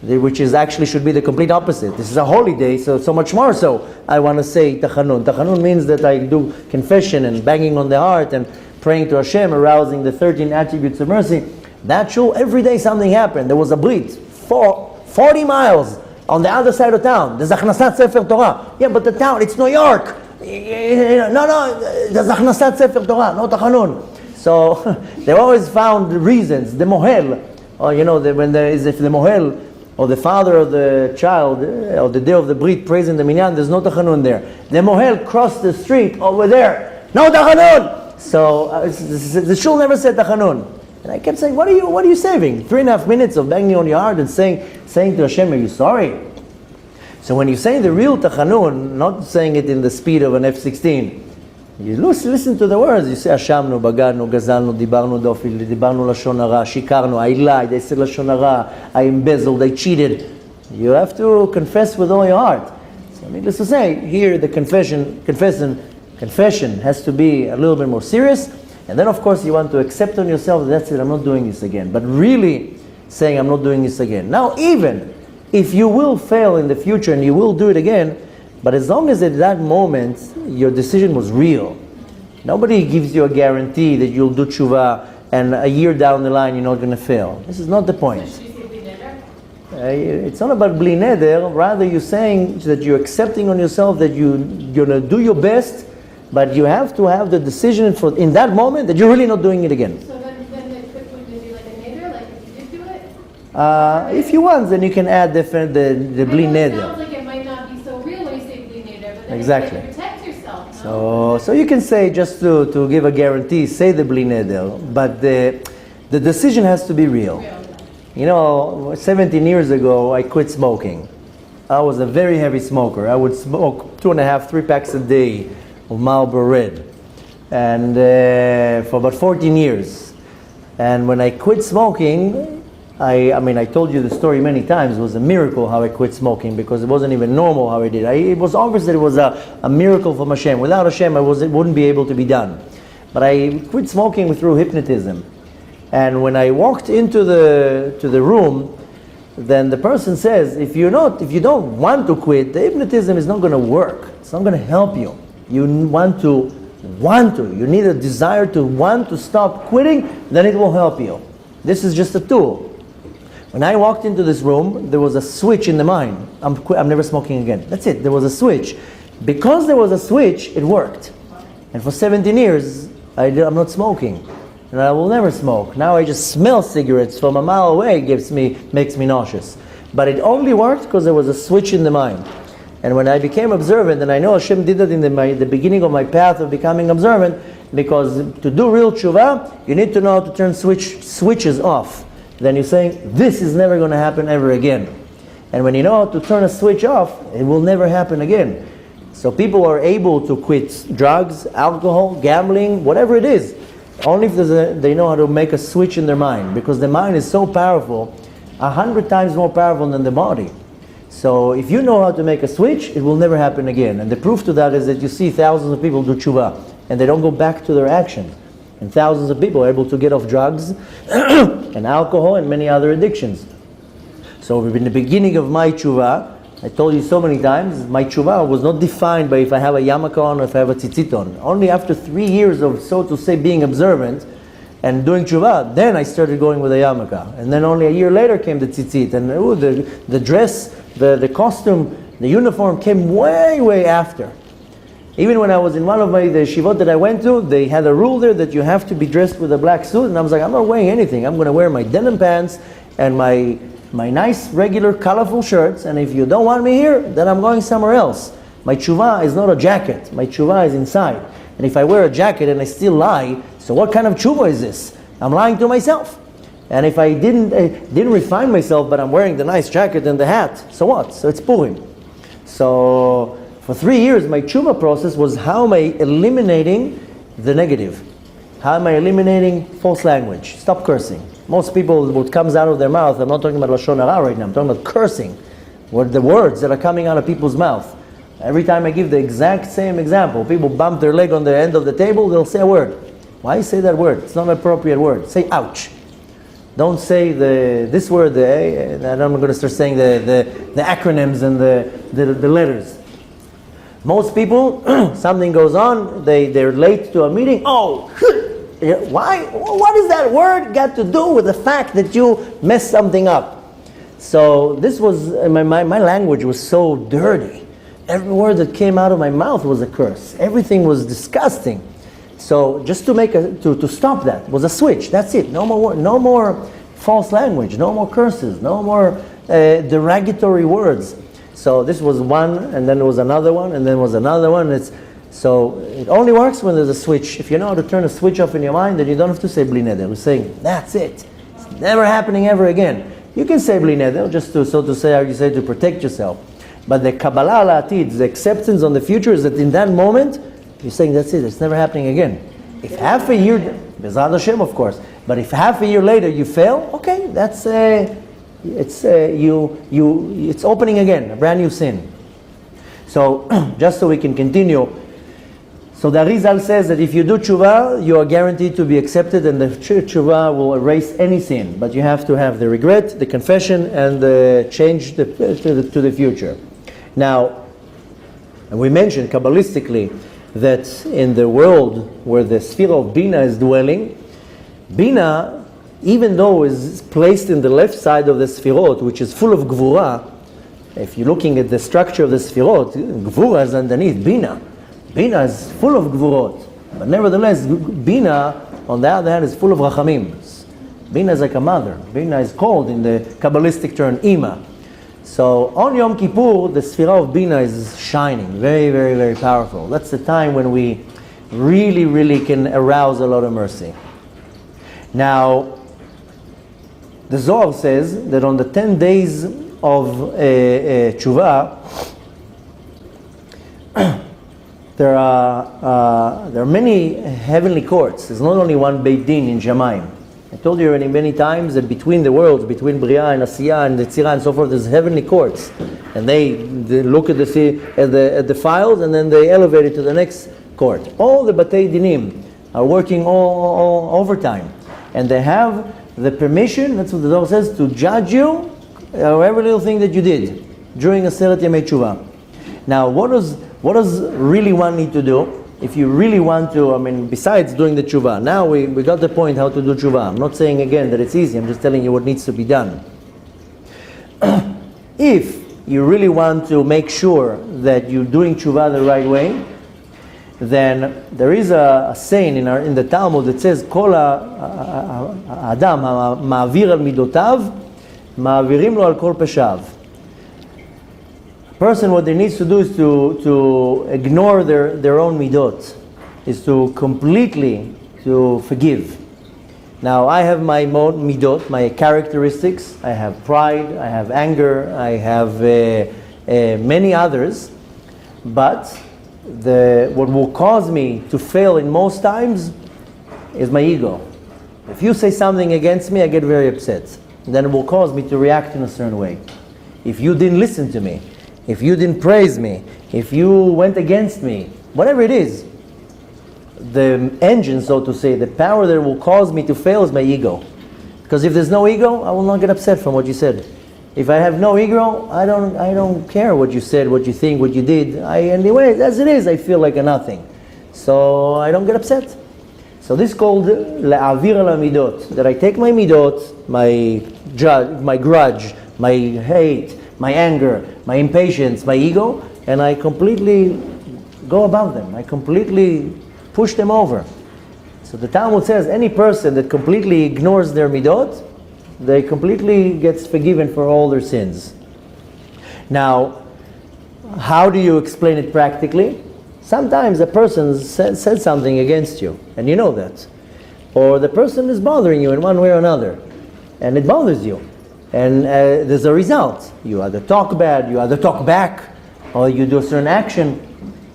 which is actually should be the complete opposite. This is a holy day, so much more so I want to say tachanun. Tachanun means that I do confession and banging on the heart and praying to Hashem, arousing the 13 attributes of mercy. That shul, every day something happened. There was a brit, 40 miles on the other side of town. There's Achnasat Sefer Torah. Yeah, but the town, it's New York. No, there's Achnasat Sefer Torah, no Tachanun. So they always found reasons. The mohel, or if the mohel or the father of the child or the day of the brit prays in the minyan, there's no Tachanun there. The mohel crossed the street over there, no Tachanun. So the shul never said Tachanun. And I kept saying, what are you saving? 3.5 minutes of banging on your heart and saying to Hashem, are you sorry? So when you say the real tachanun, not saying it in the speed of an F-16, You listen to the words. You say, Ashamnu, Bagadnu, Gazalnu, Dibarnu, Dofil, Dibarnu Lashon Hara, Shikarnu, I lied, I said Lashon Hara, I embezzled, I cheated. You have to confess with all your heart. So needless to say, here the confession has to be a little bit more serious. And then of course you want to accept on yourself, that's it, I'm not doing this again. But really saying, I'm not doing this again. Now even if you will fail in the future and you will do it again, but as long as at that moment your decision was real, nobody gives you a guarantee that you'll do teshuvah and a year down the line you're not going to fail. This is not the point. It's not about bli neder, rather you're saying that you're accepting on yourself that you're going to do your best, but you have to have the decision in that moment that you're really not doing it again. So then the quick would be like a neder, like if you did do it? If you want, then you can add the bli neder. It sounds like it might not be so real when you say bli neder, but then Exactly. you protect yourself. No? So you can say, just to give a guarantee, say the bli neder, but the decision has to be real. You know, 17 years ago, I quit smoking. I was a very heavy smoker. I would smoke 2.5, 3 packs a day of Marlboro Red, and for about 14 years. And when I quit smoking, I told you the story many times. It was a miracle how I quit smoking, because it wasn't even normal how I did. It was obvious that it was a miracle from Hashem. Without Hashem, it wouldn't be able to be done. But I quit smoking through hypnotism. And when I walked into the room, then the person says, if you don't want to quit, the hypnotism is not going to work. It's not going to help you. You want to. You need a desire to want to stop quitting, then it will help you. This is just a tool. When I walked into this room, there was a switch in the mind. I'm never smoking again. That's it. There was a switch. Because there was a switch, it worked. And for 17 years, I'm not smoking. And I will never smoke. Now I just smell cigarettes from a mile away, makes me nauseous. But it only worked because there was a switch in the mind. And when I became observant, and I know Hashem did that in the beginning of my path of becoming observant, because to do real teshuvah, you need to know how to turn switches off. Then you're saying, this is never going to happen ever again. And when you know how to turn a switch off, it will never happen again. So people are able to quit drugs, alcohol, gambling, whatever it is, only if they know how to make a switch in their mind, because the mind is so powerful, 100 times more powerful than the body. So if you know how to make a switch, it will never happen again. And the proof to that is that you see thousands of people do teshuvah, and they don't go back to their actions. And thousands of people are able to get off drugs and alcohol and many other addictions. So in the beginning of my teshuvah, I told you so many times, my teshuvah was not defined by if I have a yarmulke on or if I have a tzitzit on. Only after 3 years of, so to say, being observant and doing teshuvah, then I started going with a yarmulke. And then only a year later came the tzitzit. And the dress, the costume, the uniform came way, way after. Even when I was in one of the yeshivot that I went to, they had a rule there that you have to be dressed with a black suit. And I was like, I'm not wearing anything. I'm going to wear my denim pants and my nice, regular, colorful shirts, and if you don't want me here, then I'm going somewhere else. My teshuvah is not a jacket. My teshuvah is inside. And if I wear a jacket and I still lie, so what kind of teshuvah is this? I'm lying to myself. And if I didn't refine myself, but I'm wearing the nice jacket and the hat, so what? So it's Purim. So for 3 years, my teshuvah process was how am I eliminating the negative? How am I eliminating false language? Stop cursing. Most people, what comes out of their mouth, I'm not talking about Lashon Hara right now, I'm talking about cursing. What the words that are coming out of people's mouth. Every time I give the exact same example, people bump their leg on the end of the table, they'll say a word. Why say that word? It's not an appropriate word. Say ouch. Don't say this word, and I'm going to start saying the acronyms and the letters. Most people, something goes on, they're late to a meeting, oh, why? What does that word got to do with the fact that you messed something up? So this was, my language was so dirty. Every word that came out of my mouth was a curse. Everything was disgusting. So just to stop that was a switch. That's it. No more false language. No more curses. No more derogatory words. So this was one, and then there was another one, and then was another one. So it only works when there's a switch. If you know how to turn a switch off in your mind, then you don't have to say bli neder. You're saying, that's it. It's never happening ever again. You can say bli neder, just to, so to say, how you say, to protect yourself. But the Kabbalah al Atid, the acceptance on the future, is that in that moment, You're saying that's it, it's never happening again. If half a year, B'ezrat Hashem of course, but if half a year later you fail, okay, that's it's opening again, a brand new sin. So, just so we can continue, so the Arizal says that if you do Teshuvah, you are guaranteed to be accepted, and the Teshuvah will erase any sin. But you have to have the regret, the confession, and the change to the future. Now, and we mentioned Kabbalistically that in the world where the sphere of Bina is dwelling, Bina, even though is placed in the left side of the Sfirot, which is full of Gvura, if you're looking at the structure of the Sfirot, Gvura is underneath Bina. Bina is full of Gvurot. But nevertheless, Bina, on the other hand, is full of Rachamim. Bina is like a mother. Bina is called, in the Kabbalistic term, Ima. So on Yom Kippur, the Sfirah of Bina is shining, very, very, very powerful. That's the time when we really, really can arouse a lot of mercy. Now, the Zohar says that on the 10 days of Teshuvah, there are many heavenly courts. There's not only one Beit Din in Shamayim. I told you already many times that between the worlds, between Bria and Asiyah and the Tzira and so forth, there's heavenly courts, and they look at the files and then they elevate it to the next court. All the Batei Dinim are working all overtime, and they have the permission. That's what the Zohar says, to judge you every little thing that you did during Aseret Yemei Teshuvah. Now, what does really one need to do? If you really want to, besides doing the Teshuvah, now we got the point how to do Teshuvah. I'm not saying again that it's easy, I'm just telling you what needs to be done. If you really want to make sure that you're doing Teshuvah the right way, then there is a saying in the Talmud that says, Kol Adam ma'avir al midotav, ma'avirim lo al kol peshav. Person, what they needs to do is to ignore their own midot, is to completely to forgive. Now, I have my midot, my characteristics. I have pride, I have anger, I have many others. But what will cause me to fail in most times is my ego. If you say something against me, I get very upset. Then it will cause me to react in a certain way. If you didn't listen to me, if you didn't praise me, if you went against me, whatever it is, the engine, so to say, the power that will cause me to fail is my ego. Because if there's no ego, I will not get upset from what you said. If I have no ego, I don't care what you said, what you think, what you did. Anyway, as it is, I feel like a nothing. So I don't get upset. So this is called la'avir al midot, that I take my midot, my grudge, my hate, my anger, my impatience, my ego, and I completely go above them. I completely push them over. So the Talmud says any person that completely ignores their midot, they completely gets forgiven for all their sins. Now, how do you explain it practically? Sometimes a person said something against you, and you know that. Or the person is bothering you in one way or another, and it bothers you. And there's a result. You either talk bad, you either talk back, or you do a certain action.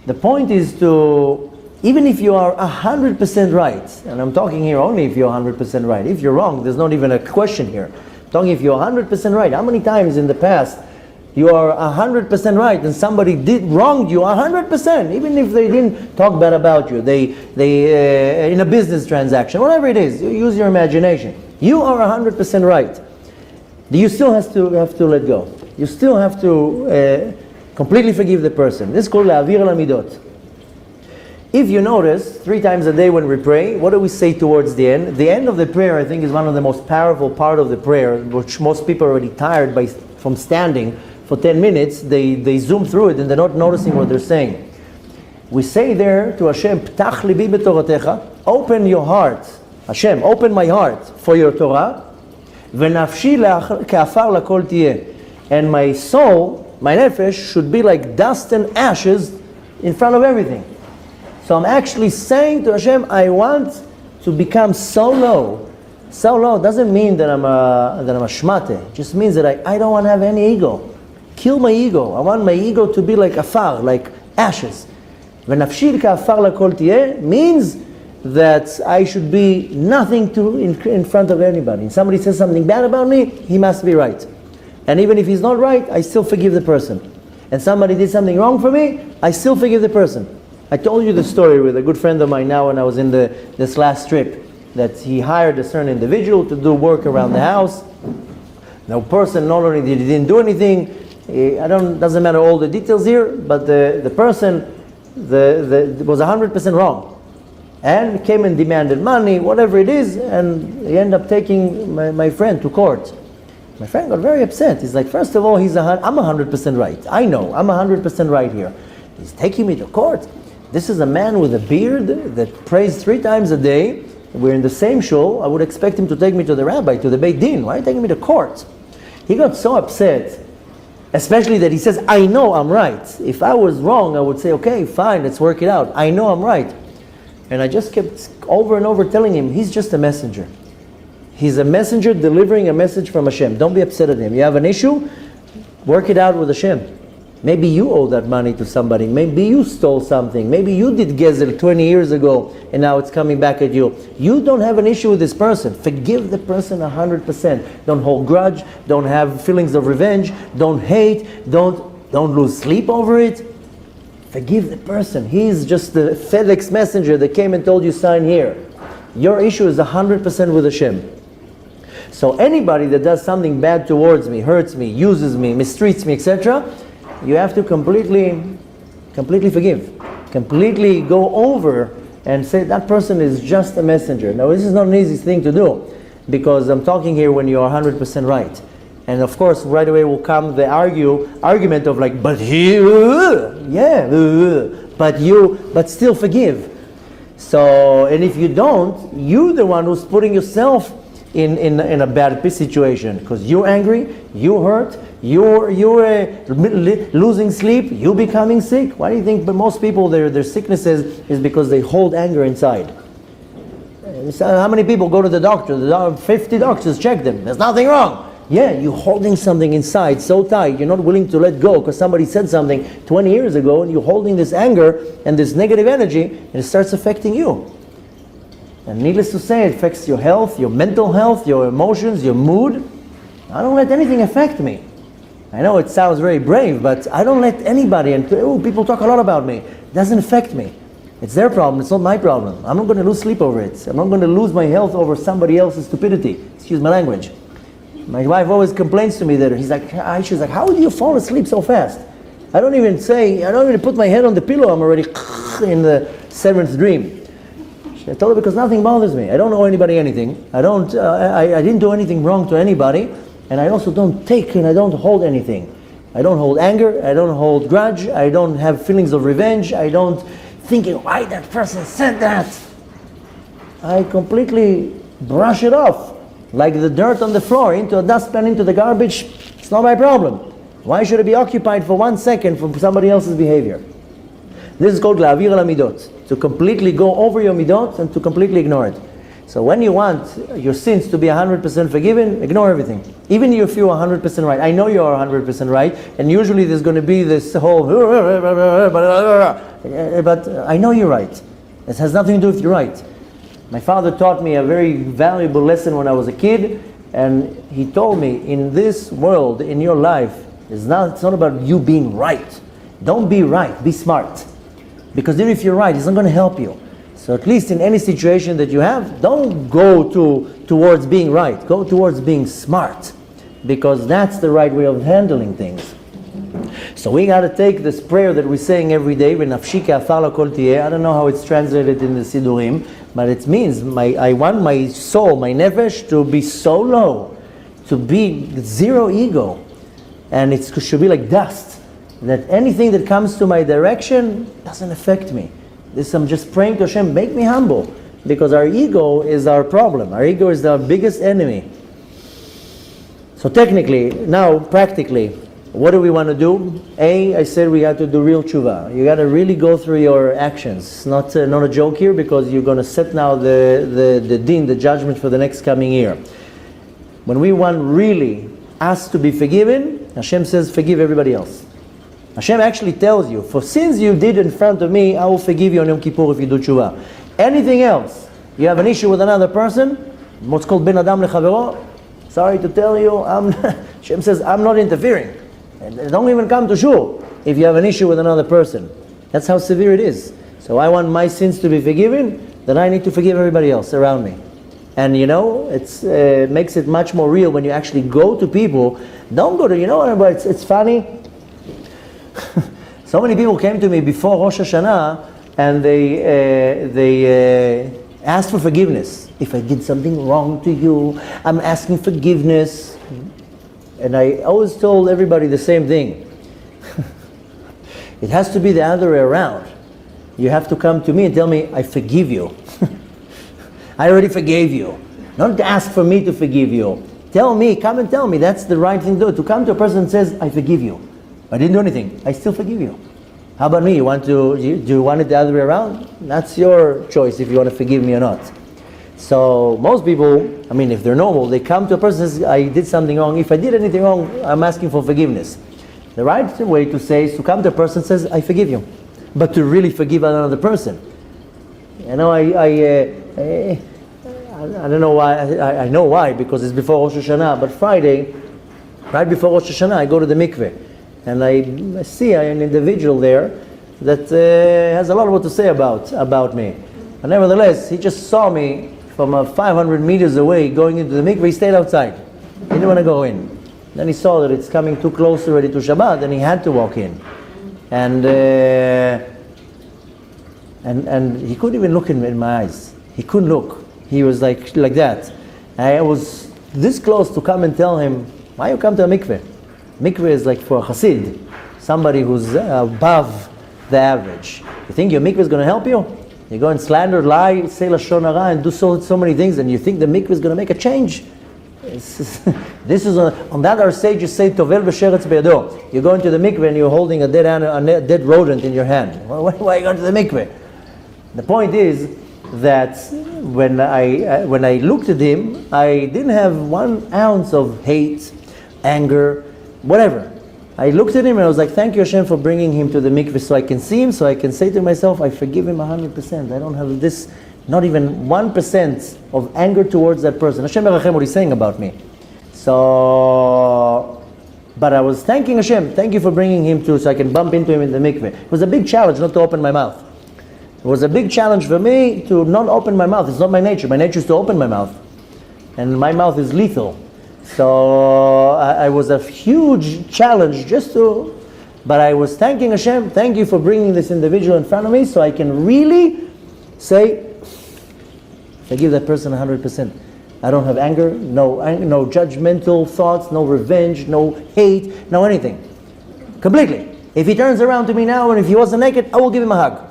The point is to, even if you are 100% right, and I'm talking here only if you're 100% right. If you're wrong, there's not even a question here. I'm talking if you're 100% right. How many times in the past you are 100% right and somebody wronged you 100%, even if they didn't talk bad about you, they in a business transaction, whatever it is, you use your imagination. You are 100% right. You still have to let go. You still have to completely forgive the person. This is called la'avir al midot. If you notice, 3 times a day when we pray, what do we say towards the end? The end of the prayer, I think, is one of the most powerful part of the prayer, which most people are already tired from standing for 10 minutes. They zoom through it and they're not noticing what they're saying. We say there to Hashem, Ptach libi b'toratecha, open your heart. Hashem, open my heart for your Torah. V'nafshi ka'afar lakol tiyeh. And my soul, my nefesh, should be like dust and ashes in front of everything. So I'm actually saying to Hashem, I want to become so low. So low doesn't mean that I'm a shmate. It just means that I don't want to have any ego. Kill my ego. I want my ego to be like afar, like ashes. V'nafshi ka'afar lakol tiyeh means that I should be nothing in front of anybody. If somebody says something bad about me, he must be right. And even if he's not right, I still forgive the person. And somebody did something wrong for me, I still forgive the person. I told you the story with a good friend of mine now when I was in this last trip, that he hired a certain individual to do work around the house. The person not only he didn't do anything, doesn't matter all the details here, but the person was 100% wrong. And came and demanded money, whatever it is, and he ended up taking my friend to court. My friend got very upset. He's like, first of all, I'm 100% right. I know, I'm 100% right here. He's taking me to court. This is a man with a beard that prays 3 times a day. We're in the same shul. I would expect him to take me to the rabbi, to the Beit Din. Why are you taking me to court? He got so upset, especially that he says, I know I'm right. If I was wrong, I would say, okay, fine, let's work it out. I know I'm right. And I just kept over and over telling him, he's just a messenger. He's a messenger delivering a message from Hashem. Don't be upset at him. You have an issue, work it out with Hashem. Maybe you owe that money to somebody. Maybe you stole something. Maybe you did gezel 20 years ago and now it's coming back at you. You don't have an issue with this person. Forgive the person 100%. Don't hold grudge. Don't have feelings of revenge. Don't hate. Don't lose sleep over it. Forgive the person. He's just the FedEx messenger that came and told you sign here. Your issue is 100% with Hashem. So anybody that does something bad towards me, hurts me, uses me, mistreats me, etc., you have to completely forgive. Completely go over and say that person is just a messenger. Now this is not an easy thing to do, because I'm talking here when you are 100% right. And of course, right away will come the argument of like, but still forgive. So, and if you don't, you're the one who's putting yourself in a bad situation, because you're angry, you hurt, you're losing sleep, you becoming sick. Why do you think most people their sicknesses is because they hold anger inside? How many people go to the doctor? 50 doctors check them. There's nothing wrong. Yeah, you're holding something inside so tight, you're not willing to let go because somebody said something 20 years ago, and you're holding this anger and this negative energy, and it starts affecting you. And needless to say, it affects your health, your mental health, your emotions, your mood. I don't let anything affect me. I know it sounds very brave, but I don't let anybody, and people talk a lot about me. It doesn't affect me. It's their problem, it's not my problem. I'm not going to lose sleep over it. I'm not going to lose my health over somebody else's stupidity. Excuse my language. My wife always complains to me that she's like, how do you fall asleep so fast? I don't even put my head on the pillow, I'm already in the 7th dream. I told her, because nothing bothers me. I don't owe anybody anything. I didn't do anything wrong to anybody, and I also don't take and I don't hold anything. I don't hold anger, I don't hold grudge, I don't have feelings of revenge, I don't thinking why that person said that. I completely brush it off. Like the dirt on the floor, into a dustpan, into the garbage. It's not my problem. Why should it be occupied for 1 second from somebody else's behavior? This is called la'avir al midot, to completely go over your midot and to completely ignore it. So when you want your sins to be 100% forgiven, ignore everything. Even if you're 100% right. I know you are 100% right, and usually there's going to be this whole, but I know you're right. It has nothing to do with you're right. My father taught me a very valuable lesson when I was a kid, and he told me, in this world, in your life, it's not about you being right. Don't be right, be smart. Because even if you're right, it's not going to help you. So at least in any situation that you have, don't go towards being right. Go towards being smart, because that's the right way of handling things. So we got to take this prayer that we're saying every day, I don't know how it's translated in the Sidurim, but it means I want my soul, my nefesh, to be so low, to be zero ego, and it should be like dust, that anything that comes to my direction doesn't affect me. I'm just praying to Hashem, make me humble, because our ego is our problem. Our ego is our biggest enemy. So technically, now practically, what do we want to do? I said we got to do real teshuvah. You got to really go through your actions. It's not a joke here, because you're going to set now the din, the judgment for the next coming year. When we want really us to be forgiven, Hashem says, forgive everybody else. Hashem actually tells you, for sins you did in front of me, I will forgive you on Yom Kippur if you do Teshuvah. Anything else, you have an issue with another person, what's called Ben Adam Lechavero, sorry to tell you, Hashem says, I'm not interfering. And don't even come to shul if you have an issue with another person. That's how severe it is. So I want my sins to be forgiven, then I need to forgive everybody else around me. And you know, it makes it much more real when you actually go to people. Don't go to, you know, but it's funny. So many people came to me before Rosh Hashanah and they asked for forgiveness. If I did something wrong to you, I'm asking forgiveness. And I always told everybody the same thing. It has to be the other way around. You have to come to me and tell me, I forgive you. I already forgave you. Not to ask for me to forgive you. Tell me, come and tell me. That's the right thing to do. To come to a person and says, I forgive you. I didn't do anything. I still forgive you. How about me? Do you want it the other way around? That's your choice if you want to forgive me or not. So most people, I mean, if they're normal, they come to a person and say, I did something wrong. If I did anything wrong, I'm asking for forgiveness. The right way to say is to come to a person and says, I forgive you. But to really forgive another person. You know, I don't know why. I know why, because it's before Rosh Hashanah. But Friday, right before Rosh Hashanah, I go to the mikveh. And I see an individual there that has a lot more to say about me. But nevertheless, he just saw me from 500 meters away going into the mikveh. He stayed outside. He didn't want to go in. Then he saw that it's coming too close already to Shabbat, and he had to walk in. And he couldn't even look in my eyes. He couldn't look. He was like that. I was this close to come and tell him, why you come to a mikveh? Mikveh is like for a chassid, somebody who's above the average. You think your mikveh is going to help you? You go and slander, lie, say lashon hara, and do so many things, and you think the mikveh is going to make a change? This is on that our sages say tovel v'sheretz beyado. You go into the mikveh and you're holding a dead rodent in your hand. Why are you going to the mikveh? The point is that when I looked at him, I didn't have 1 ounce of hate, anger, whatever. I looked at him and I was like, thank you Hashem for bringing him to the mikveh so I can see him, so I can say to myself, I forgive him 100%. I don't have this, not even 1% of anger towards that person. Hashem Erachem, what he's saying about me. So, but I was thanking Hashem, thank you for bringing him to, so I can bump into him in the mikveh. It was a big challenge not to open my mouth. It was a big challenge for me to not open my mouth. It's not my nature. My nature is to open my mouth. And my mouth is lethal. So I was a huge challenge but I was thanking Hashem, thank you for bringing this individual in front of me so I can really say, forgive that person 100%. I don't have anger, no judgmental thoughts, no revenge, no hate, no anything. Completely. If he turns around to me now and if he wasn't naked, I will give him a hug.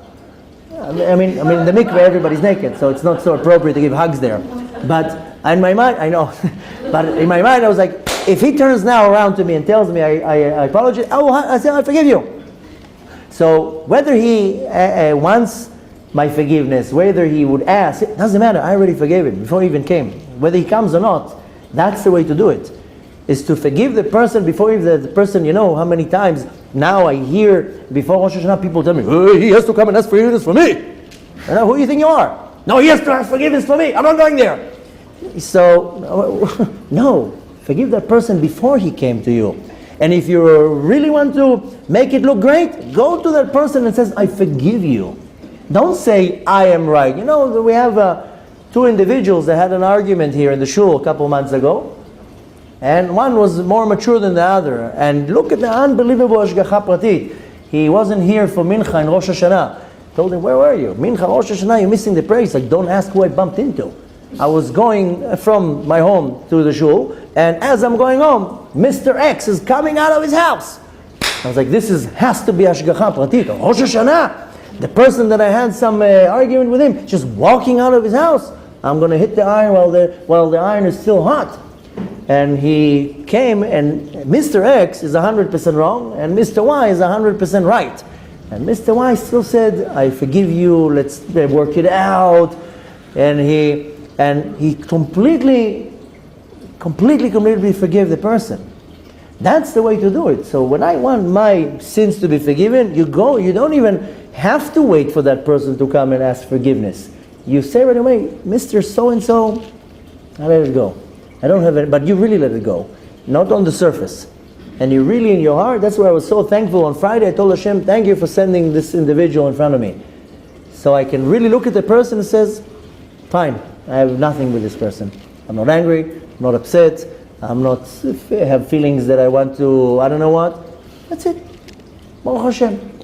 I mean, in the mikveh everybody's naked, so it's not so appropriate to give hugs there. But in my mind, I know, but in my mind I was like, if he turns now around to me and tells me I apologize, I say I forgive you. So whether he wants my forgiveness, whether he would ask, it doesn't matter, I already forgave him before he even came. Whether he comes or not, that's the way to do it. Is to forgive the person before the person, you know how many times now I hear before Rosh Hashanah people tell me, hey, he has to come and ask forgiveness for me. You know, who do you think you are? No, he has to ask forgiveness for me. I'm not going there. So, no, forgive that person before he came to you. And if you really want to make it look great, go to that person and says, I forgive you. Don't say, I am right. You know, we have 2 individuals that had an argument here in the shul a couple months ago. And one was more mature than the other. And look at the unbelievable Ashgacha Pratit. He wasn't here for Mincha in Rosh Hashanah. Told him, where were you? Mincha, Rosh Hashanah, you're missing the praise. Like, don't ask who I bumped into. I was going from my home to the shul, and as I'm going home, Mr. X is coming out of his house. I was like, this has to be Ashgacha Pratit. Rosh Hashanah, the person that I had some argument with him, just walking out of his house. I'm going to hit the iron while the iron is still hot. And he came, and Mr. X is 100% wrong, and Mr. Y is 100% right. And Mr. Y still said, I forgive you, let's work it out. And he completely forgave the person. That's the way to do it. So when I want my sins to be forgiven, you go, you don't even have to wait for that person to come and ask forgiveness. You say right away, Mr. So-and-so, I let it go. I don't have it, but you really let it go. Not on the surface. And you really in your heart, that's why I was so thankful on Friday. I told Hashem, thank you for sending this individual in front of me. So I can really look at the person and says, fine, I have nothing with this person. I'm not angry, I'm not upset, I have feelings that I want to, I don't know what. That's it. Baruch Hashem.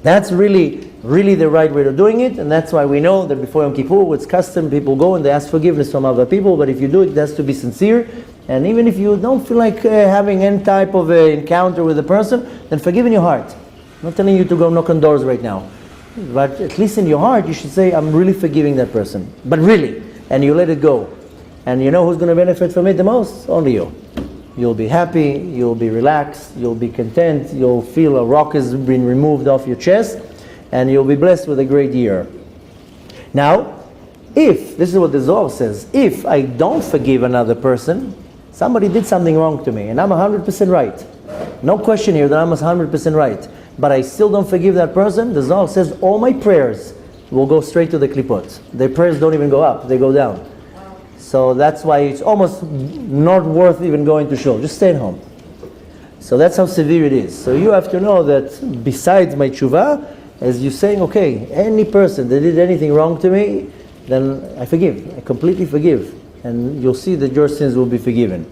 That's really the right way of doing it, and that's why we know that before Yom Kippur, it's custom, people go and they ask forgiveness from other people, but if you do it, it has to be sincere, and even if you don't feel like having any type of encounter with the person, then forgive in your heart. I'm not telling you to go knock on doors right now, but at least in your heart, you should say, I'm really forgiving that person, but really, and you let it go. And you know who's going to benefit from it the most? Only you. You'll be happy, you'll be relaxed, you'll be content, you'll feel a rock has been removed off your chest, and you'll be blessed with a great year. Now, if, this is what the Zohar says, if I don't forgive another person, somebody did something wrong to me, and I'm 100% right. No question here that I'm 100% right. But I still don't forgive that person, the Zohar says all my prayers will go straight to the klipot. Their prayers don't even go up, they go down. So that's why it's almost not worth even going to shul. Just stay at home. So that's how severe it is. So you have to know that besides my teshuvah, as you're saying, okay, any person that did anything wrong to me, then I forgive. I completely forgive. And you'll see that your sins will be forgiven.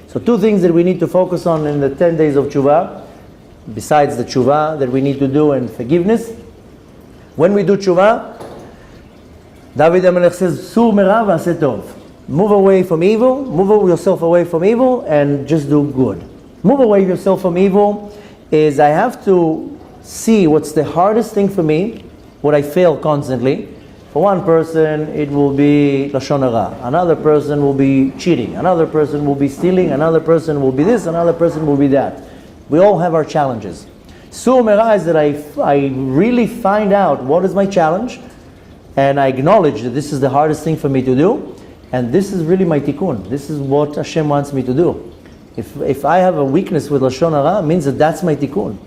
So two things that we need to focus on in the 10 days of teshuvah, besides the teshuvah that we need to do and forgiveness. When we do teshuvah, David HaMelech says, Sur mera v'aseh tov. Move away from evil, move yourself away from evil, and just do good. Move away yourself from evil is I have to see what's the hardest thing for me, what I fail constantly. For one person, it will be lashon hara. Another person will be cheating. Another person will be stealing. Another person will be this. Another person will be that. We all have our challenges. Sur mera is that I really find out what is my challenge, and I acknowledge that this is the hardest thing for me to do. And this is really my tikkun. This is what Hashem wants me to do. If I have a weakness with lashon hara, it means that that's my tikkun.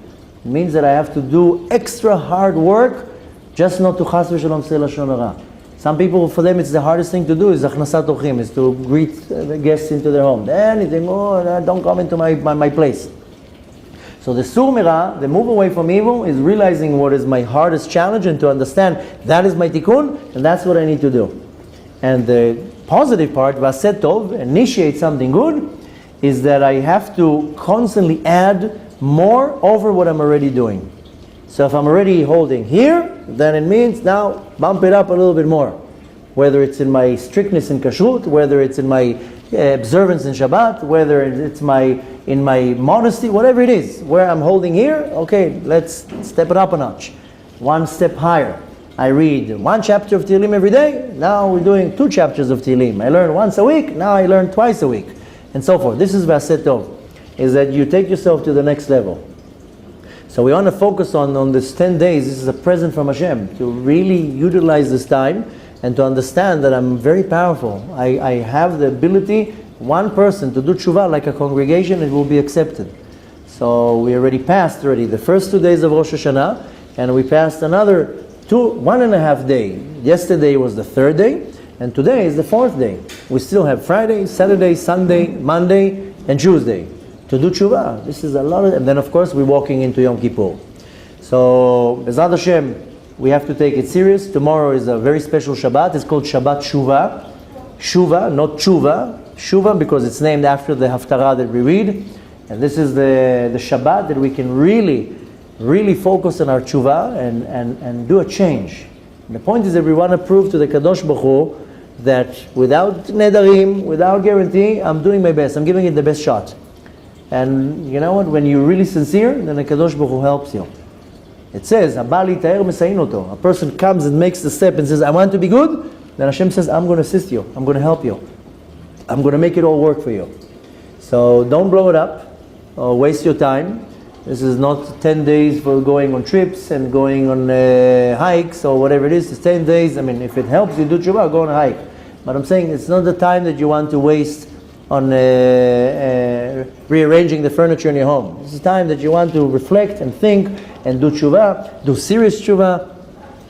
It means that I have to do extra hard work just not to chas v'shalom say lashon hara. Some people, for them, it's the hardest thing to do is achnasat orchim, is to greet the guests into their home. Anything, don't come into my place. So the sur mera, the move away from evil, is realizing what is my hardest challenge and to understand that is my tikkun and that's what I need to do. And the positive part, v'aseh tov, initiate something good, is that I have to constantly add more over what I'm already doing. So if I'm already holding here, then it means now bump it up a little bit more. Whether it's in my strictness in kashrut, whether it's in my observance in Shabbat, whether it's in my modesty, whatever it is, where I'm holding here, okay, let's step it up a notch. One step higher. I read one chapter of Tehillim every day, now we're doing 2 chapters of Tehillim. I learn once a week, now I learn twice a week, and so forth. This is v'aseh tov, is that you take yourself to the next level. So we want to focus on this 10 days, this is a present from Hashem, to really utilize this time and to understand that I'm very powerful. I have the ability, one person, to do teshuvah like a congregation, it will be accepted. So we already passed the first 2 days of Rosh Hashanah, and we passed another 1.5 days. Yesterday was the 3rd day, and today is the 4th day. We still have Friday, Saturday, Sunday, Monday, and Tuesday to do teshuvah. This is a lot and then of course we're walking into Yom Kippur. So, Bezrat Hashem, we have to take it serious. Tomorrow is a very special Shabbat. It's called Shabbat Shuvah. Shuvah, not Tshuva. Shuvah because it's named after the Haftarah that we read. And this is the Shabbat that we can really focus on our tshuva and do a change. And the point is that we want to prove to the Kadosh Baruch Hu that without nedarim, without guarantee, I'm doing my best. I'm giving it the best shot. And you know what? When you're really sincere, then the Kadosh Baruch Hu helps you. It says, a person comes and makes the step and says, I want to be good, then Hashem says, I'm going to assist you. I'm going to help you. I'm going to make it all work for you. So don't blow it up or waste your time. This is not 10 days for going on trips and going on hikes or whatever it is. It's 10 days. I mean, if it helps you do teshuvah, go on a hike. But I'm saying it's not the time that you want to waste rearranging the furniture in your home. This is time that you want to reflect and think and do teshuvah, do serious teshuvah.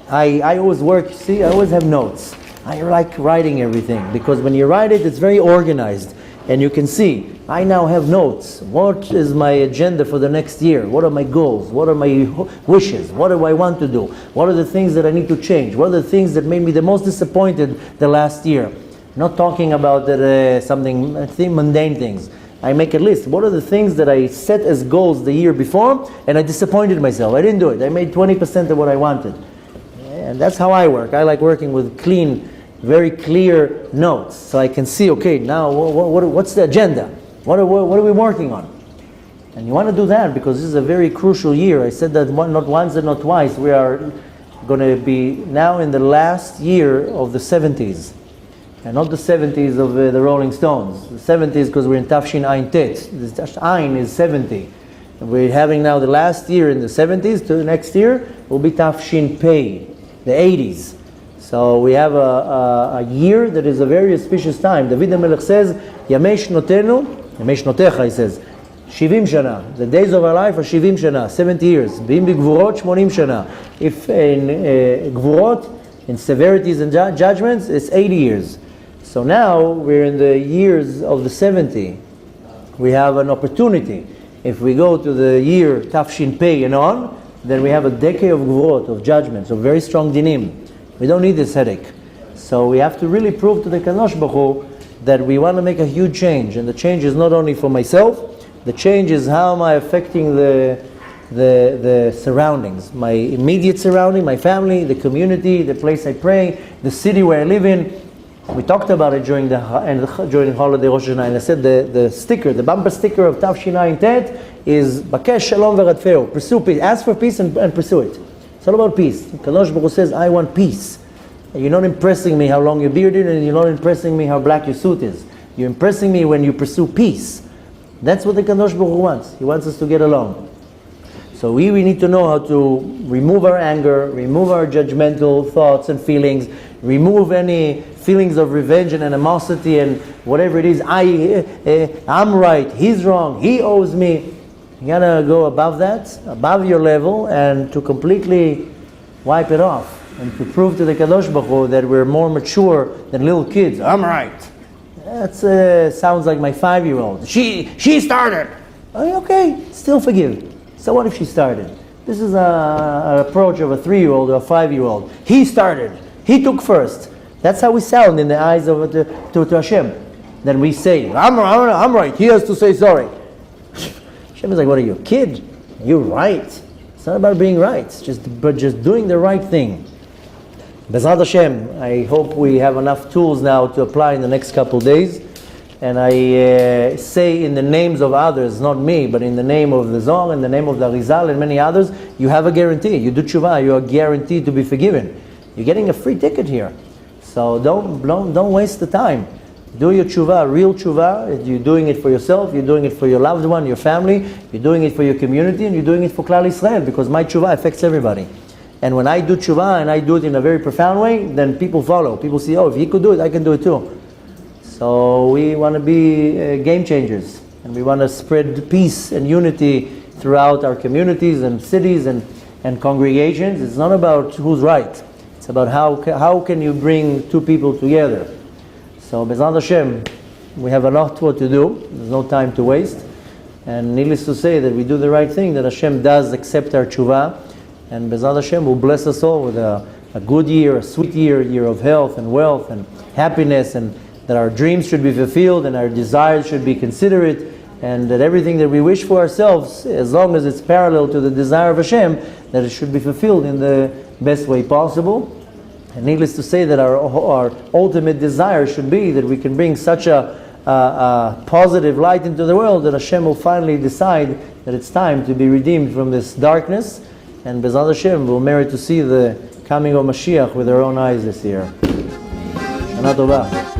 I always work, I always have notes. I like writing everything, because when you write it, it's very organized. And you can see, I now have notes. What is my agenda for the next year? What are my goals? What are my wishes? What do I want to do? What are the things that I need to change? What are the things that made me the most disappointed the last year? Not talking about mundane things. I make a list. What are the things that I set as goals the year before and I disappointed myself? I didn't do it. I made 20% of what I wanted. And that's how I work. I like working with clean, very clear notes, so I can see, okay, now what's the agenda? What are we working on? And you want to do that because this is a very crucial year. I said that not once and not twice. We are going to be now in the last year of the 70s. And not the 70s of the Rolling Stones. The 70s because we're in Tafshin Ayin Tet. This Ayin is 70. And we're having now the last year in the 70s. To the next year will be Tafshin Pei, the 80s. So we have a year that is a very auspicious time. David HaMelech says, Yamei Shnotecha, he says, 70 shana. The days of our life are 70 shana, 70 years. B'im b'gvurot 80 shana. If in gvurot, in severities and judgments, it's 80 years. So now we're in the years of the 70. We have an opportunity. If we go to the year Tafshin Pei and on, then we have a decade of gvurot, of judgments, of very strong dinim. We don't need this headache. So we have to really prove to the Kadosh Baruch Hu that we want to make a huge change. And the change is not only for myself, the change is how am I affecting the surroundings, my immediate surrounding, my family, the community, the place I pray, the city where I live in. We talked about it during holiday Rosh Hashanah, and I said the sticker, the bumper sticker of Tafshin Ayin Tet is Bakesh Shalom V'Radfeu. Pursue peace. Ask for peace and pursue it. It's all about peace. Kadosh Baruch Hu says, I want peace. You're not impressing me how long your beard is, and you're not impressing me how black your suit is. You're impressing me when you pursue peace. That's what the Kadosh Baruch Hu wants. He wants us to get along. So we need to know how to remove our anger, remove our judgmental thoughts and feelings, remove any feelings of revenge and animosity and whatever it is. I'm right, he's wrong, he owes me. You gotta go above that, above your level, and to completely wipe it off. And to prove to the Kadosh Baruch Hu that we're more mature than little kids. I'm right. That sounds like my 5-year-old. She started. Okay, still forgive. So what if she started? This is an approach of a 3-year-old or a 5-year-old. He started. He took first. That's how we sound in the eyes of to Hashem. Then we say, I'm right. He has to say sorry. Hashem is like, what are you, a kid? You're right. It's not about being right. It's just doing the right thing. B'ezrat Hashem, I hope we have enough tools now to apply in the next couple of days. And I say in the names of others, not me, but in the name of the Zohar, in the name of the Arizal and many others, you have a guarantee. You do teshuvah, you are guaranteed to be forgiven. You're getting a free ticket here. So don't waste the time. Do your teshuvah, real teshuvah. You're doing it for yourself, you're doing it for your loved one, your family, you're doing it for your community, and you're doing it for Klal Yisrael, because my teshuvah affects everybody. And when I do teshuvah, and I do it in a very profound way, then people follow. People see, oh, if he could do it, I can do it too. So we want to be game changers, and we want to spread peace and unity throughout our communities and cities and congregations. It's not about who's right. It's about how can you bring two people together. So B'ezrat Hashem, we have a lot to do. There's no time to waste. And needless to say that we do the right thing, that Hashem does accept our teshuvah. And B'ezrat Hashem will bless us all with a good year, a sweet year of health and wealth and happiness, and that our dreams should be fulfilled and our desires should be considerate, and that everything that we wish for ourselves, as long as it's parallel to the desire of Hashem, that it should be fulfilled in the best way possible. And needless to say that our ultimate desire should be that we can bring such a positive light into the world that Hashem will finally decide that it's time to be redeemed from this darkness, and B'ezrat Hashem will merit to see the coming of Mashiach with our own eyes this year. Shana Tova.